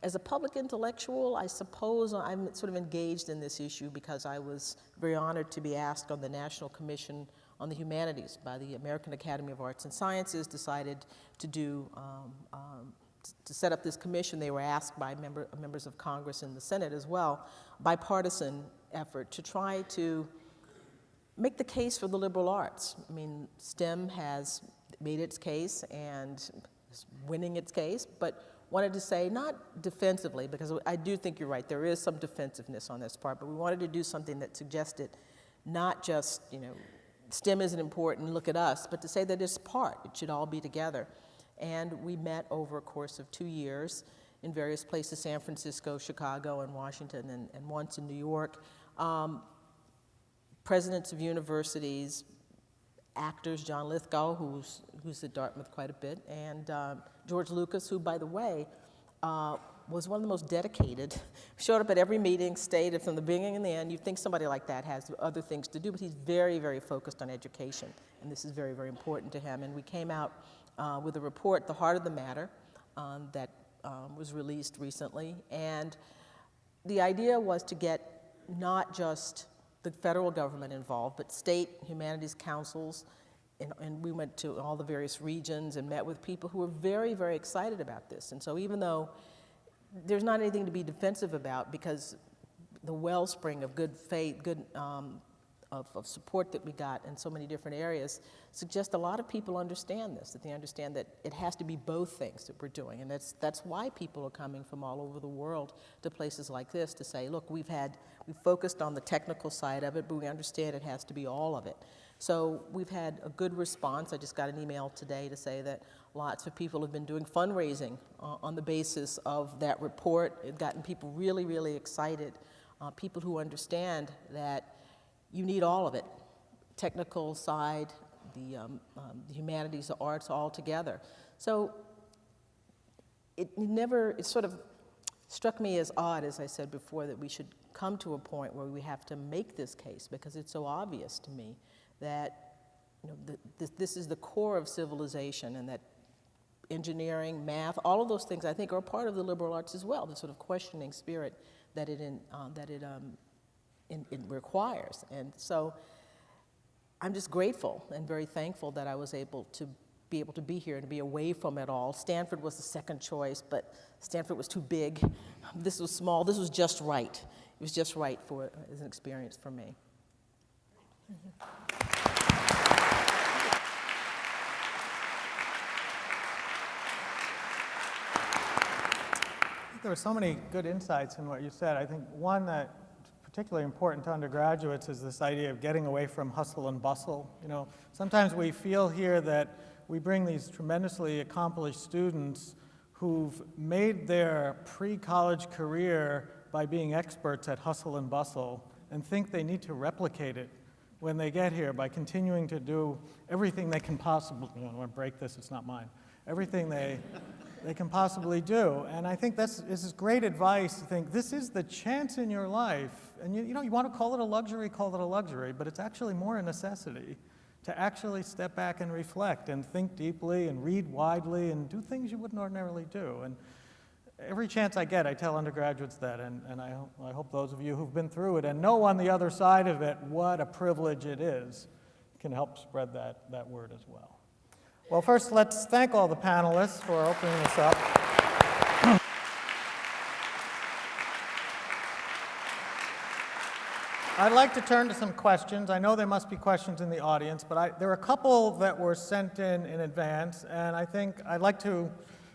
As a public intellectual, I suppose I'm sort of engaged in this issue because I was very honored to be asked on the National Commission on the Humanities by the American Academy of Arts and Sciences, decided to do, to set up this commission. They were asked by members of Congress and the Senate as well, bipartisan effort to try to make the case for the liberal arts. I mean, STEM has made its case and is winning its case, but wanted to say, not defensively, because I do think you're right, there is some defensiveness on this part, but we wanted to do something that suggested not just, you know, STEM isn't important, look at us, but to say that it's part, it should all be together. And we met over a course of 2 years in various places, San Francisco, Chicago, and Washington, and once in New York. Presidents of universities, actors, John Lithgow, who's at Dartmouth quite a bit, and George Lucas, who, by the way, was one of the most dedicated, showed up at every meeting, stayed from the beginning and the end. You'd think somebody like that has other things to do, but he's very, very focused on education, and this is very, very important to him. And we came out with a report, The Heart of the Matter, that was released recently, and the idea was to get not just the federal government involved, but state humanities councils, and we went to all the various regions and met with people who were very, very excited about this. And so even though there's not anything to be defensive about, because the wellspring of good faith, of support that we got in so many different areas suggests a lot of people understand this, that they understand that it has to be both things that we're doing. And that's why people are coming from all over the world to places like this to say, look, we've focused on the technical side of it, but we understand it has to be all of it. So we've had a good response. I just got an email today to say that lots of people have been doing fundraising on the basis of that report. It's gotten people really, really excited, people who understand that you need all of it, technical side, the humanities, the arts, all together. So it sort of struck me as odd, as I said before, that we should come to a point where we have to make this case, because it's so obvious to me that, you know, this is the core of civilization, and that engineering, math, all of those things I think are part of the liberal arts as well, the sort of questioning spirit that it requires. And so I'm just grateful and very thankful that I was able to be here and to be away from it all. Stanford was the second choice, but Stanford was too big. This was small. This was just right. It was just right as an experience for me. There were so many good insights in what you said. I think one that particularly important to undergraduates is this idea of getting away from hustle and bustle. You know, sometimes we feel here that we bring these tremendously accomplished students who've made their pre-college career by being experts at hustle and bustle, and think they need to replicate it when they get here by continuing to do everything they can possibly, I don't want to break this, it's not mine, everything they can possibly do. And I think this is great advice to think this is the chance in your life, and you know, you want to call it a luxury, but it's actually more a necessity to actually step back and reflect and think deeply and read widely and do things you wouldn't ordinarily do. And every chance I get, I tell undergraduates that, and I hope those of you who've been through it and know on the other side of it what a privilege it is can help spread that word as well. Well, first, let's thank all the panelists for opening this up. I'd like to turn to some questions. I know there must be questions in the audience, but there are a couple that were sent in advance, and I think I'd like to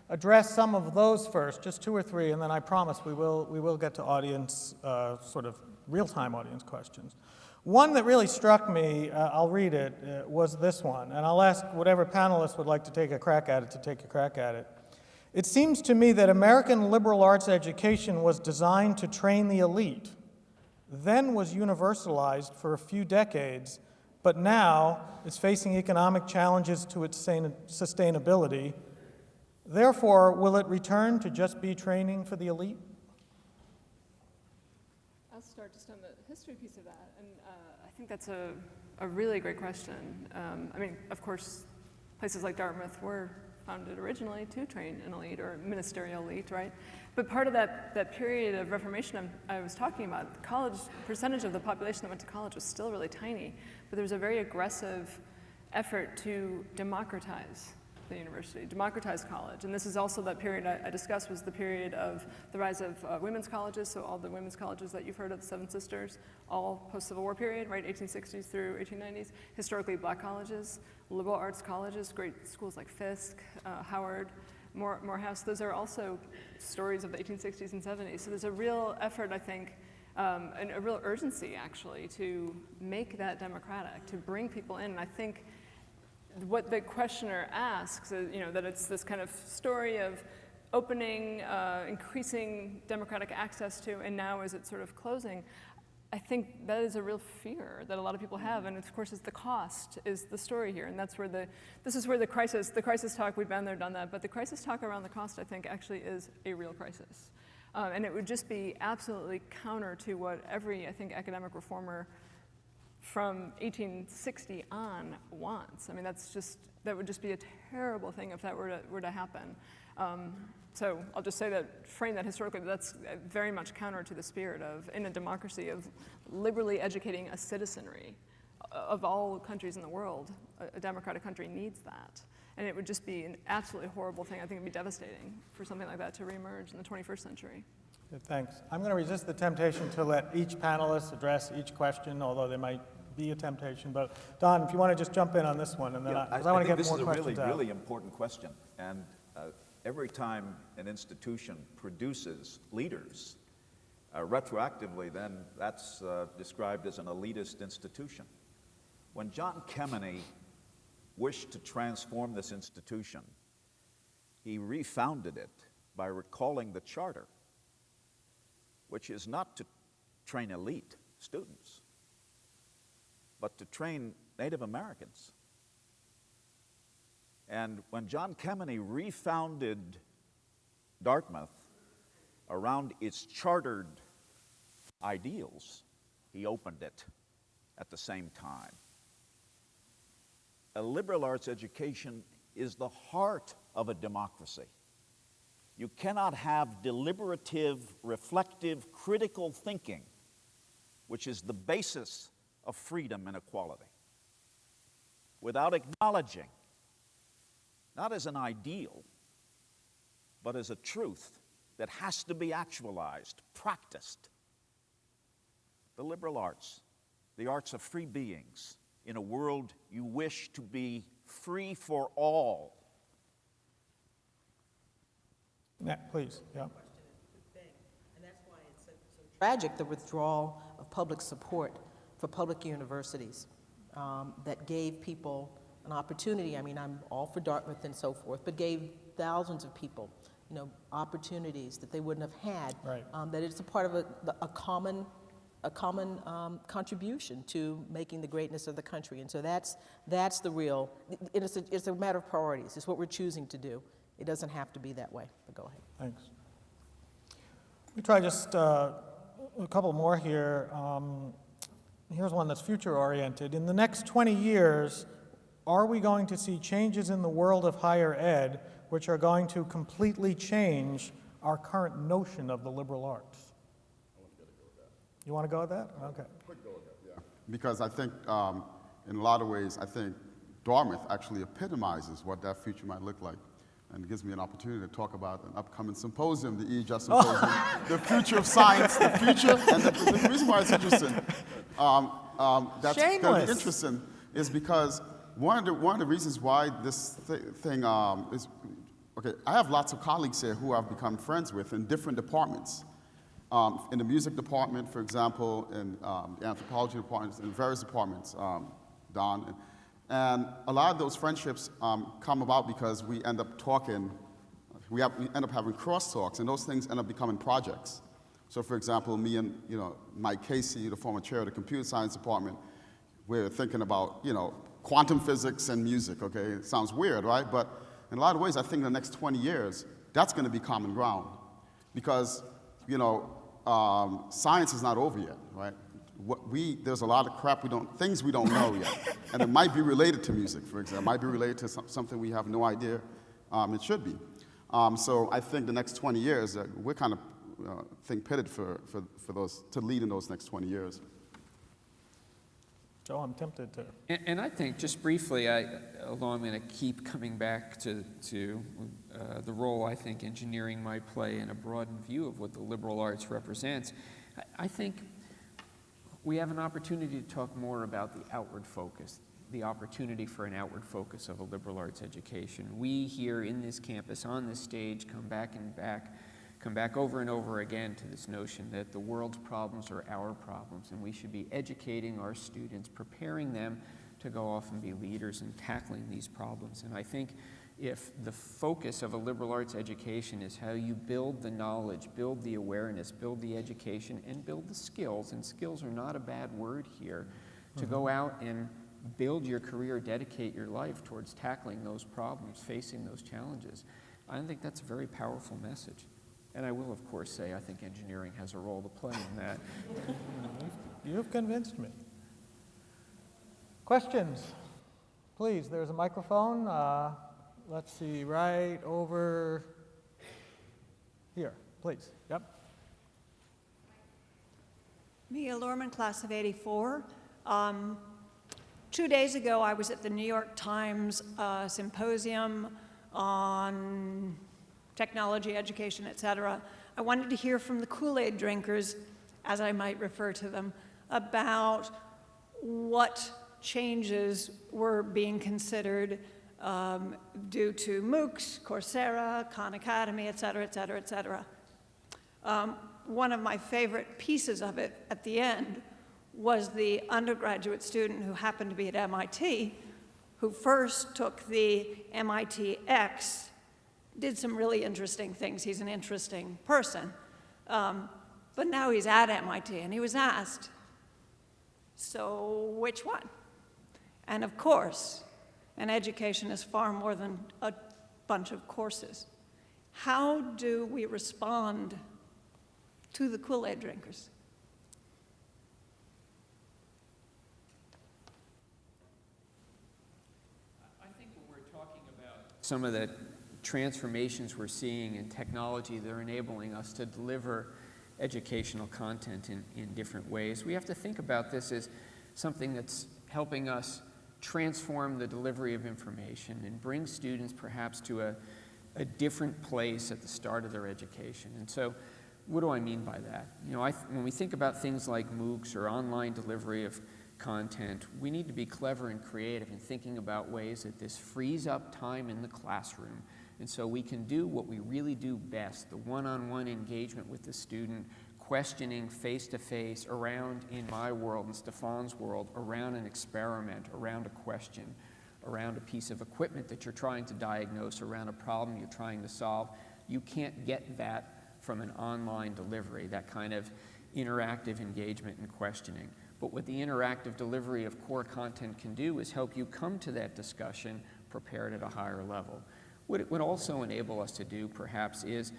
address some of those first, just 2 or 3, and then I promise we will get to audience, sort of real-time audience questions. One that really struck me, I'll read it, was this one, and I'll ask whatever panelist would like to take a crack at it to take a crack at it. It seems to me that American liberal arts education was designed to train the elite, then was universalized for a few decades, but now is facing economic challenges to its sustainability. Therefore, will it return to just be training for the elite? I'll start just on the history piece of that, and I think that's a really great question. I mean, of course, places like Dartmouth were founded originally to train an elite or ministerial elite, right? But part of that period of Reformation I was talking about, the college percentage of the population that went to college was still really tiny, but there was a very aggressive effort to democratize the university, democratize college. And this is also that period I discussed was the period of the rise of women's colleges, so all the women's colleges that you've heard of, the Seven Sisters, all post-Civil War period, right, 1860s through 1890s, historically black colleges, liberal arts colleges, great schools like Fisk, Howard, Morehouse. Those are also stories of the 1860s and 70s. So there's a real effort, I think, and a real urgency, actually, to make that democratic, to bring people in. And I think what the questioner asks is, that it's this kind of story of opening, increasing democratic access to, and now is it sort of closing? I think that is a real fear that a lot of people have, and of course, it's the cost is the story here, and that's where this is where the crisis talk, we've been there, done that, but the crisis talk around the cost, I think, actually is a real crisis. And it would just be absolutely counter to what every, I think, academic reformer from 1860 on wants. I mean, that would just be a terrible thing if that were to happen. So I'll just say that, frame that historically, that's very much counter to the spirit of, in a democracy, of liberally educating a citizenry of all countries in the world. A democratic country needs that. And it would just be an absolutely horrible thing. I think it would be devastating for something like that to reemerge in the 21st century. Good, thanks. I'm going to resist the temptation to let each panelist address each question, although there might be a temptation. But Don, if you want to just jump in on this one, and then I want to get more questions out. This is a really important question. And every time an institution produces leaders, retroactively, then that's described as an elitist institution. When John Kemeny wished to transform this institution, he refounded it by recalling the charter, which is not to train elite students, but to train Native Americans. And when John Kemeny refounded Dartmouth around its chartered ideals, he opened it at the same time. A liberal arts education is the heart of a democracy. You cannot have deliberative, reflective, critical thinking, which is the basis of freedom and equality, without acknowledging, not as an ideal, but as a truth that has to be actualized, practiced. The liberal arts, the arts of free beings, in a world you wish to be free for all. Yeah, please, yeah. And that's why it's so tragic, the withdrawal of public support for public universities that gave people an opportunity. I mean, I'm all for Dartmouth and so forth, but gave thousands of people, opportunities that they wouldn't have had. Right. That it's a part of a common contribution to making the greatness of the country. And so that's the real. It's a matter of priorities. It's what we're choosing to do. It doesn't have to be that way. But go ahead. Thanks. Let me try just a couple more here. Here's one that's future-oriented. In the next 20 years, are we going to see changes in the world of higher ed which are going to completely change our current notion of the liberal arts? You want to go with that? Okay. Quick go with that, yeah. Because I think, in a lot of ways, I think Dartmouth actually epitomizes what that future might look like. And it gives me an opportunity to talk about an upcoming symposium, the EHS Symposium, the future of science, the future, and the reason why it's interesting, that's going to be interesting, is because one of the reasons why this thing is Okay, I have lots of colleagues here who I've become friends with in different departments. In the music department, for example, in the anthropology department, in various departments, Don. And a lot of those friendships come about because we end up talking, we end up having crosstalks, and those things end up becoming projects. So for example, me and Mike Casey, the former chair of the computer science department, we're thinking about quantum physics and music, okay? It sounds weird, right? But in a lot of ways, I think in the next 20 years, that's gonna be common ground. Because, science is not over yet, right? There's a lot of crap things we don't know yet. And it might be related to music, for example. It might be related to something we have no idea it should be. So I think the next 20 years, we're kind of pitted for those, to lead in those next 20 years. Joe, I'm tempted to. And I think, just briefly, although I'm going to keep coming back to the role I think engineering might play in a broadened view of what the liberal arts represents, I think we have an opportunity to talk more about the outward focus, the opportunity for an outward focus of a liberal arts education. We here in this campus, on this stage, come back over and over again to this notion that the world's problems are our problems, and we should be educating our students, preparing them to go off and be leaders in tackling these problems. And I think if the focus of a liberal arts education is how you build the knowledge, build the awareness, build the education, and build the skills, and skills are not a bad word here, to go out and build your career, dedicate your life towards tackling those problems, facing those challenges, I think that's a very powerful message. And I will, of course, say I think engineering has a role to play in that. You've convinced me. Questions? Please, there's a microphone. Let's see, right over here, please. Yep. Mia Lorman, class of '84. 2 days ago, I was at the New York Times symposium on technology, education, et cetera. I wanted to hear from the Kool-Aid drinkers, as I might refer to them, about what changes were being considered due to MOOCs, Coursera, Khan Academy, et cetera, et cetera, et cetera. One of my favorite pieces of it at the end was the undergraduate student who happened to be at MIT, who first took the MIT X, did some really interesting things. He's an interesting person. But now he's at MIT, and he was asked, so which one? And of course, an education is far more than a bunch of courses. How do we respond to the Kool-Aid drinkers? I think when we're talking about some of the transformations we're seeing in technology that are enabling us to deliver educational content in different ways, we have to think about this as something that's helping us transform the delivery of information and bring students perhaps to a different place at the start of their education. And so what do I mean by that? When we think about things like MOOCs or online delivery of content, we need to be clever and creative in thinking about ways that this frees up time in the classroom. And so we can do what we really do best, the one-on-one engagement with the student, questioning face-to-face around, in my world, in Stefan's world, around an experiment, around a question, around a piece of equipment that you're trying to diagnose, around a problem you're trying to solve. You can't get that from an online delivery, that kind of interactive engagement and questioning. But what the interactive delivery of core content can do is help you come to that discussion prepared at a higher level. What it would also enable us to do, perhaps, is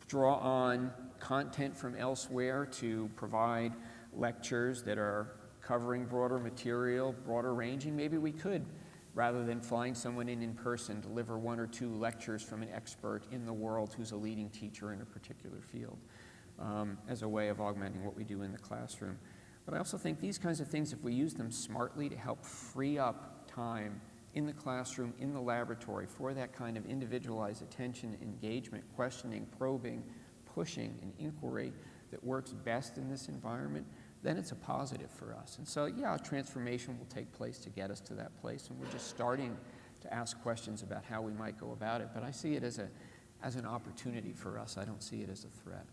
draw on content from elsewhere to provide lectures that are covering broader material, broader ranging. Maybe we could, rather than flying someone in person, deliver 1 or 2 lectures from an expert in the world who's a leading teacher in a particular field, as a way of augmenting what we do in the classroom. But I also think these kinds of things, if we use them smartly to help free up time in the classroom, in the laboratory, for that kind of individualized attention, engagement, questioning, probing, pushing, and inquiry that works best in this environment, then it's a positive for us. And so, yeah, a transformation will take place to get us to that place, and we're just starting to ask questions about how we might go about it. But I see it as an opportunity for us. I don't see it as a threat.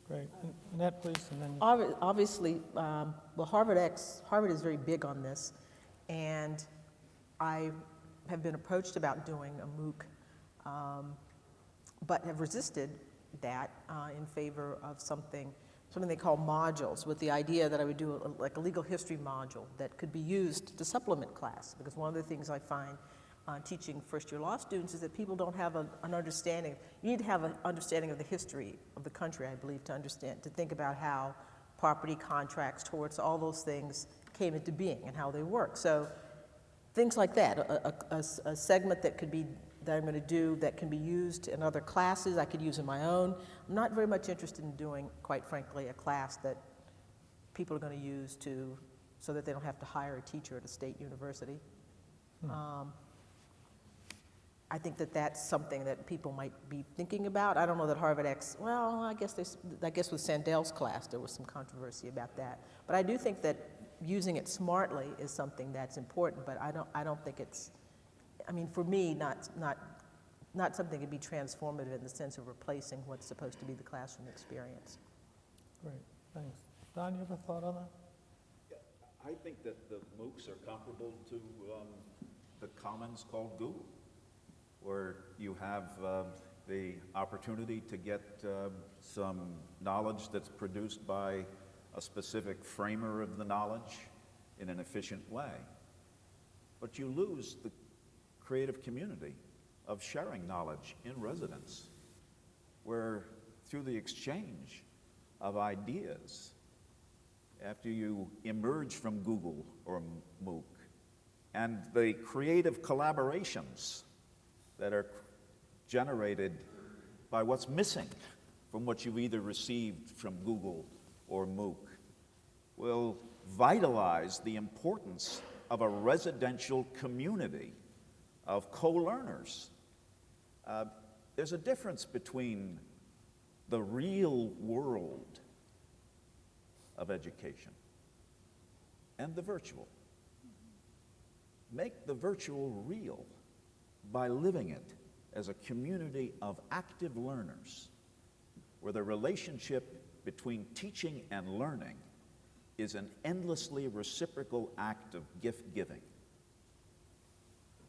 Great. Annette, please, and then Obviously, well, Harvard is very big on this, and I have been approached about doing a MOOC, but have resisted that in favor of something they call modules, with the idea that I would do like a legal history module that could be used to supplement class, because one of the things I find teaching first-year law students is that people don't have an understanding. You need to have an understanding of the history of the country, I believe, to think about how property contracts, torts, all those things came into being and how they work. So things like that, a segment that I'm going to do that can be used in other classes, I could use in my own. I'm not very much interested in doing, quite frankly, a class that people are going to use so that they don't have to hire a teacher at a state university. I think that that's something that people might be thinking about. I don't know that Harvard X, well, I guess with Sandel's class there was some controversy about that. But I do think that using it smartly is something that's important, but I don't think it's, I mean, for me, not something to be transformative in the sense of replacing what's supposed to be the classroom experience. great, thanks. Don, you have a thought on that? I think that the MOOCs are comparable to the commons called Google, where you have the opportunity to get some knowledge that's produced by a specific framer of the knowledge in an efficient way. But you lose the creative community of sharing knowledge in residence, where through the exchange of ideas, after you emerge from Google or MOOC, and the creative collaborations that are generated by what's missing from what you've either received from Google or MOOC will vitalize the importance of a residential community of co-learners. There's a difference between the real world of education and the virtual. Make the virtual real by living it as a community of active learners, where the relationship between teaching and learning is an endlessly reciprocal act of gift-giving.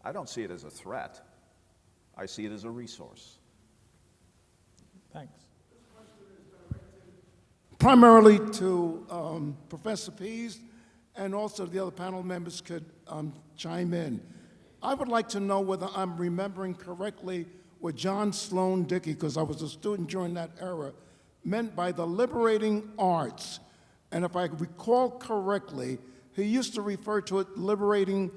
I don't see it as a threat. I see it as a resource. Thanks. Primarily to Professor Pease, and also the other panel members could chime in. I would like to know whether I'm remembering correctly what John Sloan Dickey, because I was a student during that era, meant by the liberating arts. And if I recall correctly, he used to refer to it liberating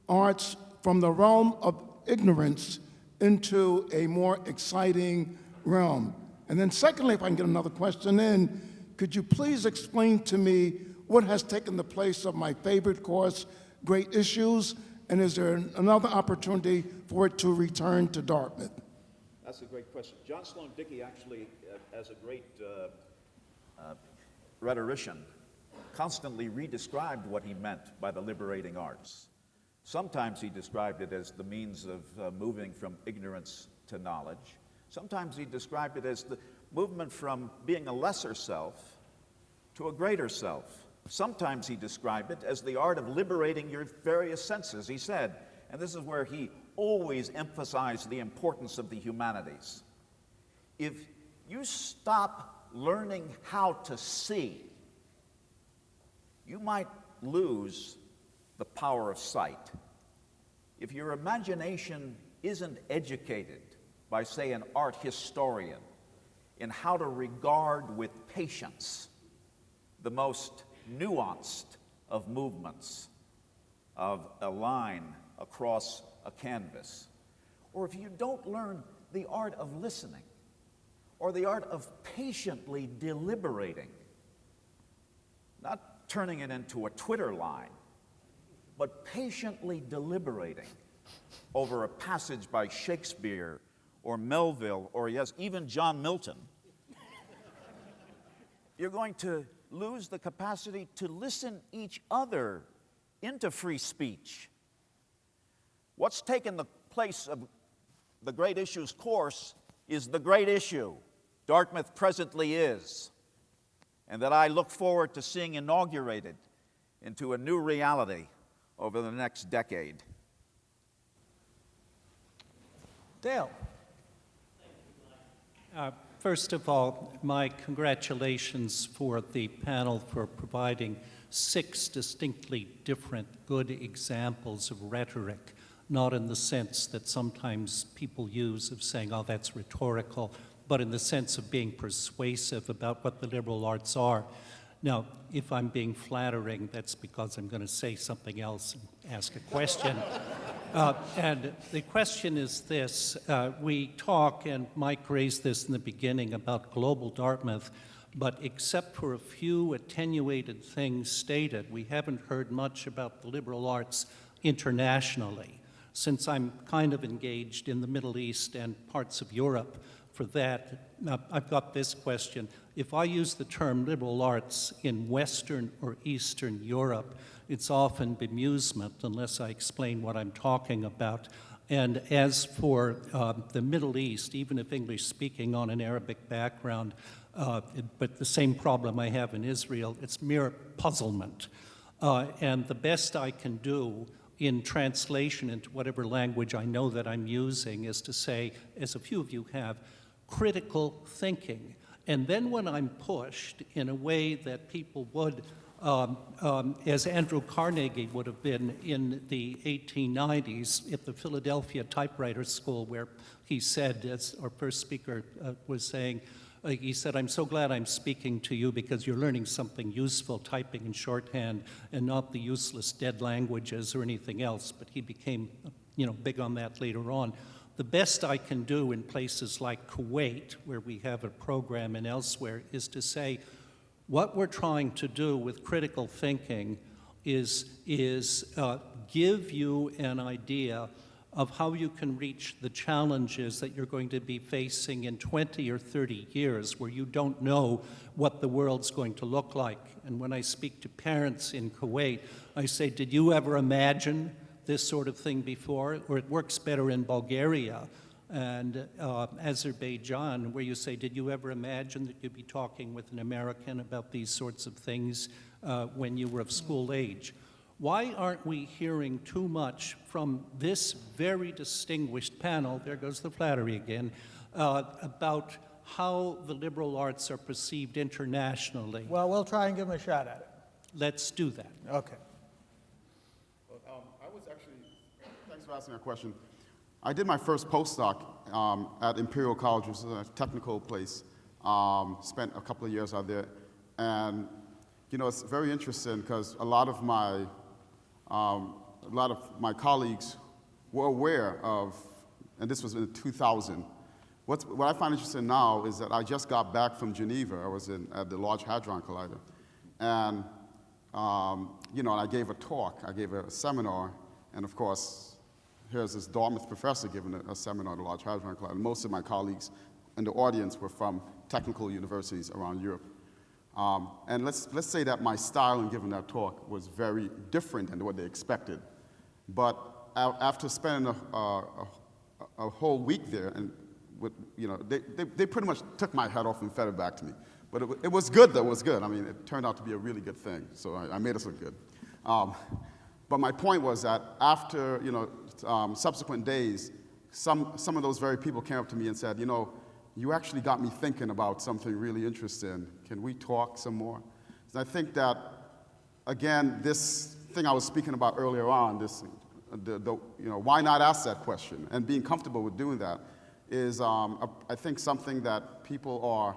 arts from the realm of ignorance into a more exciting realm. And then secondly, if I can get another question in, could you please explain to me what has taken the place of my favorite course, Great Issues, and is there another opportunity for it to return to Dartmouth? That's a great question. John Sloan Dickey actually, as a great rhetorician, constantly redescribed what he meant by the liberating arts. Sometimes he described it as the means of moving from ignorance to knowledge. Sometimes he described it as the movement from being a lesser self to a greater self. Sometimes he described it as the art of liberating your various senses. He said, and this is where he always emphasized the importance of the humanities, if you stop learning how to see, you might lose the power of sight. If your imagination isn't educated by, say, an art historian in how to regard with patience the most nuanced of movements of a line across a canvas, or if you don't learn the art of listening or the art of patiently deliberating, not turning it into a Twitter line, but patiently deliberating over a passage by Shakespeare or Melville or, yes, even John Milton, you're going to lose the capacity to listen each other into free speech. What's taken the place of the great issues course is the great issue Dartmouth presently is, and that I look forward to seeing inaugurated into a new reality over the next decade. Dale. First of all, my congratulations for the panel for providing 6 distinctly different good examples of rhetoric, not in the sense that sometimes people use of saying, oh, that's rhetorical, but in the sense of being persuasive about what the liberal arts are. Now, if I'm being flattering, that's because I'm going to say something else and ask a question. And the question is this. We talk, and Mike raised this in the beginning, about global Dartmouth, but except for a few attenuated things stated, we haven't heard much about the liberal arts internationally. Since I'm kind of engaged in the Middle East and parts of Europe for that, I've got this question. If I use the term liberal arts in Western or Eastern Europe, it's often bemusement unless I explain what I'm talking about. And as for the Middle East, even if English speaking on an Arabic background, but the same problem I have in Israel, it's mere puzzlement. And the best I can do in translation into whatever language I know that I'm using is to say, as a few of you have, critical thinking. And then when I'm pushed in a way that people would, as Andrew Carnegie would have been in the 1890s at the Philadelphia Typewriter School, where he said, as our first speaker was saying, he said, I'm so glad I'm speaking to you because you're learning something useful, typing in shorthand, and not the useless dead languages or anything else. But he became, big on that later on. The best I can do in places like Kuwait, where we have a program, and elsewhere, is to say, what we're trying to do with critical thinking is give you an idea of how you can reach the challenges that you're going to be facing in 20 or 30 years where you don't know what the world's going to look like. And when I speak to parents in Kuwait, I say, did you ever imagine this sort of thing before? Or it works better in Bulgaria and Azerbaijan, where you say, did you ever imagine that you'd be talking with an American about these sorts of things when you were of school age? Why aren't we hearing too much from this very distinguished panel, there goes the flattery again, about how the liberal arts are perceived internationally? Well, we'll try and give him a shot at it. Let's do that. Okay. I was actually, thanks for asking that question. I did my first postdoc at Imperial College, which is a technical place. Spent a couple of years out there. And, it's very interesting because a lot of my colleagues were aware of, and this was in 2000. What I find interesting now is that I just got back from Geneva. I was at the Large Hadron Collider. And, and I gave a talk. I gave a seminar. And, of course, here's this Dartmouth professor giving a seminar at the Large Hadron Collider. Most of my colleagues in the audience were from technical universities around Europe. And let's say that my style in giving that talk was very different than what they expected. But after spending a whole week there, and they pretty much took my head off and fed it back to me. But it was good, though. It was good. I mean, it turned out to be a really good thing. So I made us look good. But my point was that after subsequent days, some of those very people came up to me and said, you actually got me thinking about something really interesting. Can we talk some more? And I think that, again, this thing I was speaking about earlier on, why not ask that question? And being comfortable with doing that is, I think, something that people are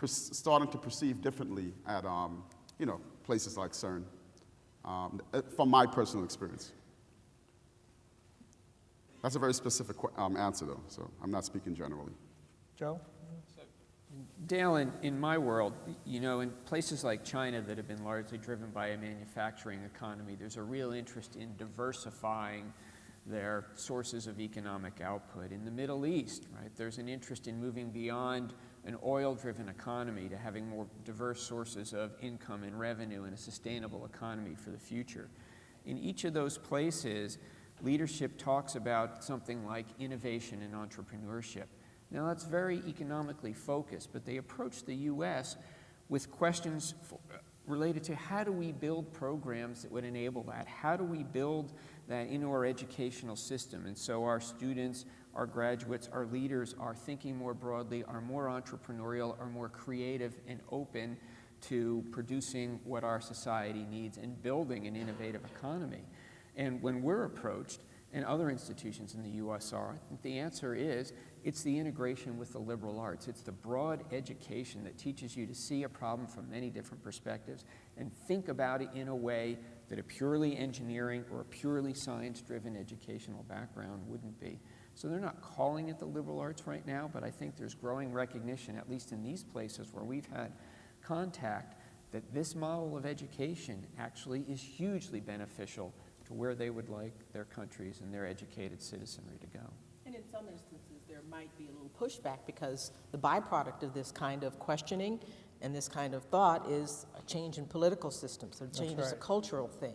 starting to perceive differently at, places like CERN, from my personal experience. That's a very specific answer, though, so I'm not speaking generally. Joe? Dale, in my world, in places like China that have been largely driven by a manufacturing economy, there's a real interest in diversifying their sources of economic output. In the Middle East, right, there's an interest in moving beyond an oil-driven economy to having more diverse sources of income and revenue and a sustainable economy for the future. In each of those places, leadership talks about something like innovation and entrepreneurship. Now, that's very economically focused, but they approach the U.S. with questions related to how do we build programs that would enable that? How do we build that into our educational system? And so our students, our graduates, our leaders are thinking more broadly, are more entrepreneurial, are more creative and open to producing what our society needs and building an innovative economy. And when we're approached, and other institutions in the U.S. are, I think the answer is it's the integration with the liberal arts. It's the broad education that teaches you to see a problem from many different perspectives and think about it in a way that a purely engineering or a purely science-driven educational background wouldn't be. So they're not calling it the liberal arts right now, but I think there's growing recognition, at least in these places where we've had contact, that this model of education actually is hugely beneficial to where they would like their countries and their educated citizenry to go. And in some instances, there might be a little pushback because the byproduct of this kind of questioning and this kind of thought is a change in political systems, so change is a cultural thing.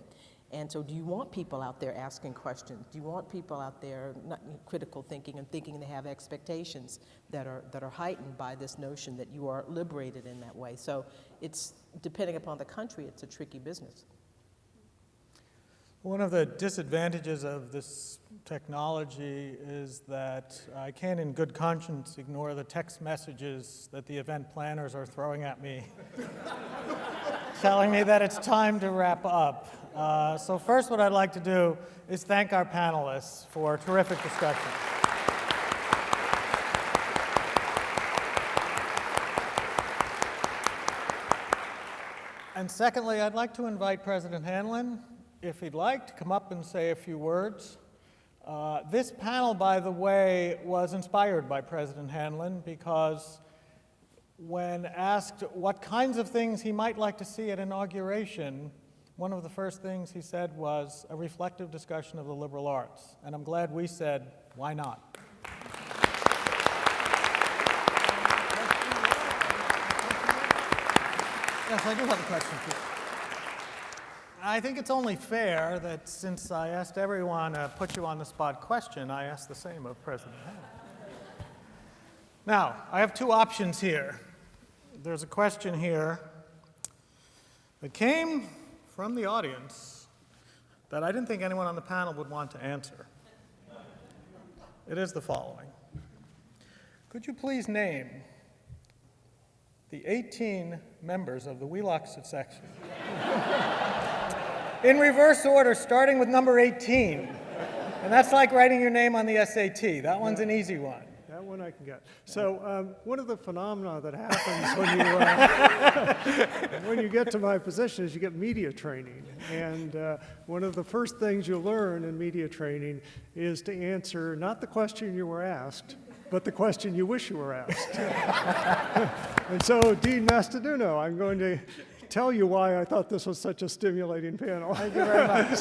And so do you want people out there asking questions? Do you want people out there not critical thinking and thinking they have expectations that are heightened by this notion that you are liberated in that way? So it's, depending upon the country, it's a tricky business. One of the disadvantages of this technology is that I can't in good conscience ignore the text messages that the event planners are throwing at me, telling me that it's time to wrap up. So first, what I'd like to do is thank our panelists for a terrific discussion. And secondly, I'd like to invite President Hanlon, if he'd like, to come up and say a few words. This panel, by the way, was inspired by President Hanlon because when asked what kinds of things he might like to see at inauguration, one of the first things he said was a reflective discussion of the liberal arts. And I'm glad we said, why not? Yes, I do have a question for you. I think it's only fair that since I asked everyone a put-you-on-the-spot question, I ask the same of President Hanlon. Now, I have two options here. There's a question here that came from the audience that I didn't think anyone on the panel would want to answer. It is the following. Could you please name the 18 members of the Weloxet section? In reverse order, starting with number 18. And that's like writing your name on the SAT. That one's an easy one. That one I can get. So one of the phenomena that happens when you get to my position is you get media training. And one of the first things you learn in media training is to answer not the question you were asked, but the question you wish you were asked. And so, Dean Macedono, I'm going to tell you why I thought this was such a stimulating panel. Thank you very much.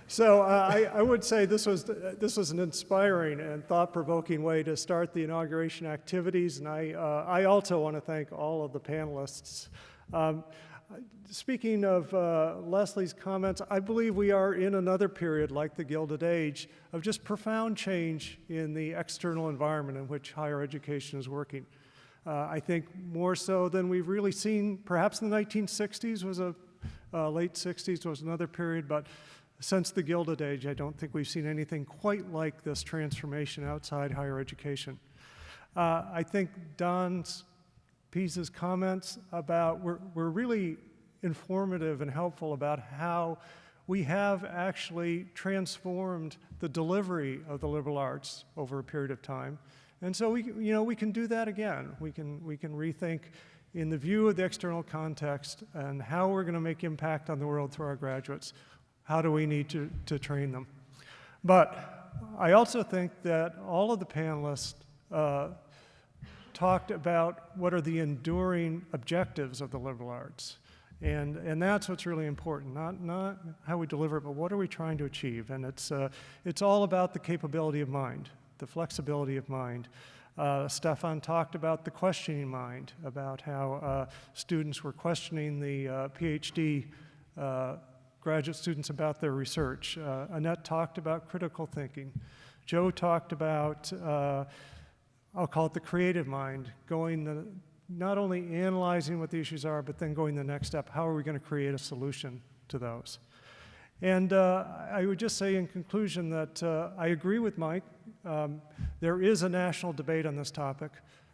So I would say this was an inspiring and thought-provoking way to start the inauguration activities, and I also want to thank all of the panelists. Speaking of Leslie's comments, I believe we are in another period like the Gilded Age of just profound change in the external environment in which higher education is working. I think more so than we've really seen, perhaps in the 1960s was late 60s was another period, but since the Gilded Age, I don't think we've seen anything quite like this transformation outside higher education. I think Don Pease's comments about were really informative and helpful about how we have actually transformed the delivery of the liberal arts over a period of time. And so we can do that again. We can rethink in the view of the external context and how we're going to make impact on the world through our graduates. How do we need to train them? But I also think that all of the panelists talked about what are the enduring objectives of the liberal arts. And that's what's really important, not how we deliver it, but what are we trying to achieve? And it's all about the capability of mind, the flexibility of mind. Stefan talked about the questioning mind, about how students were questioning the PhD graduate students about their research. Annette talked about critical thinking. Joe talked about, I'll call it the creative mind, not only analyzing what the issues are, but then going the next step. How are we going to create a solution to those? And I would just say in conclusion that I agree with Mike. There is a national debate on this topic,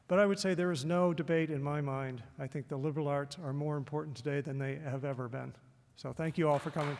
but I would say there is no debate in my mind. I think the liberal arts are more important today than they have ever been. So thank you all for coming.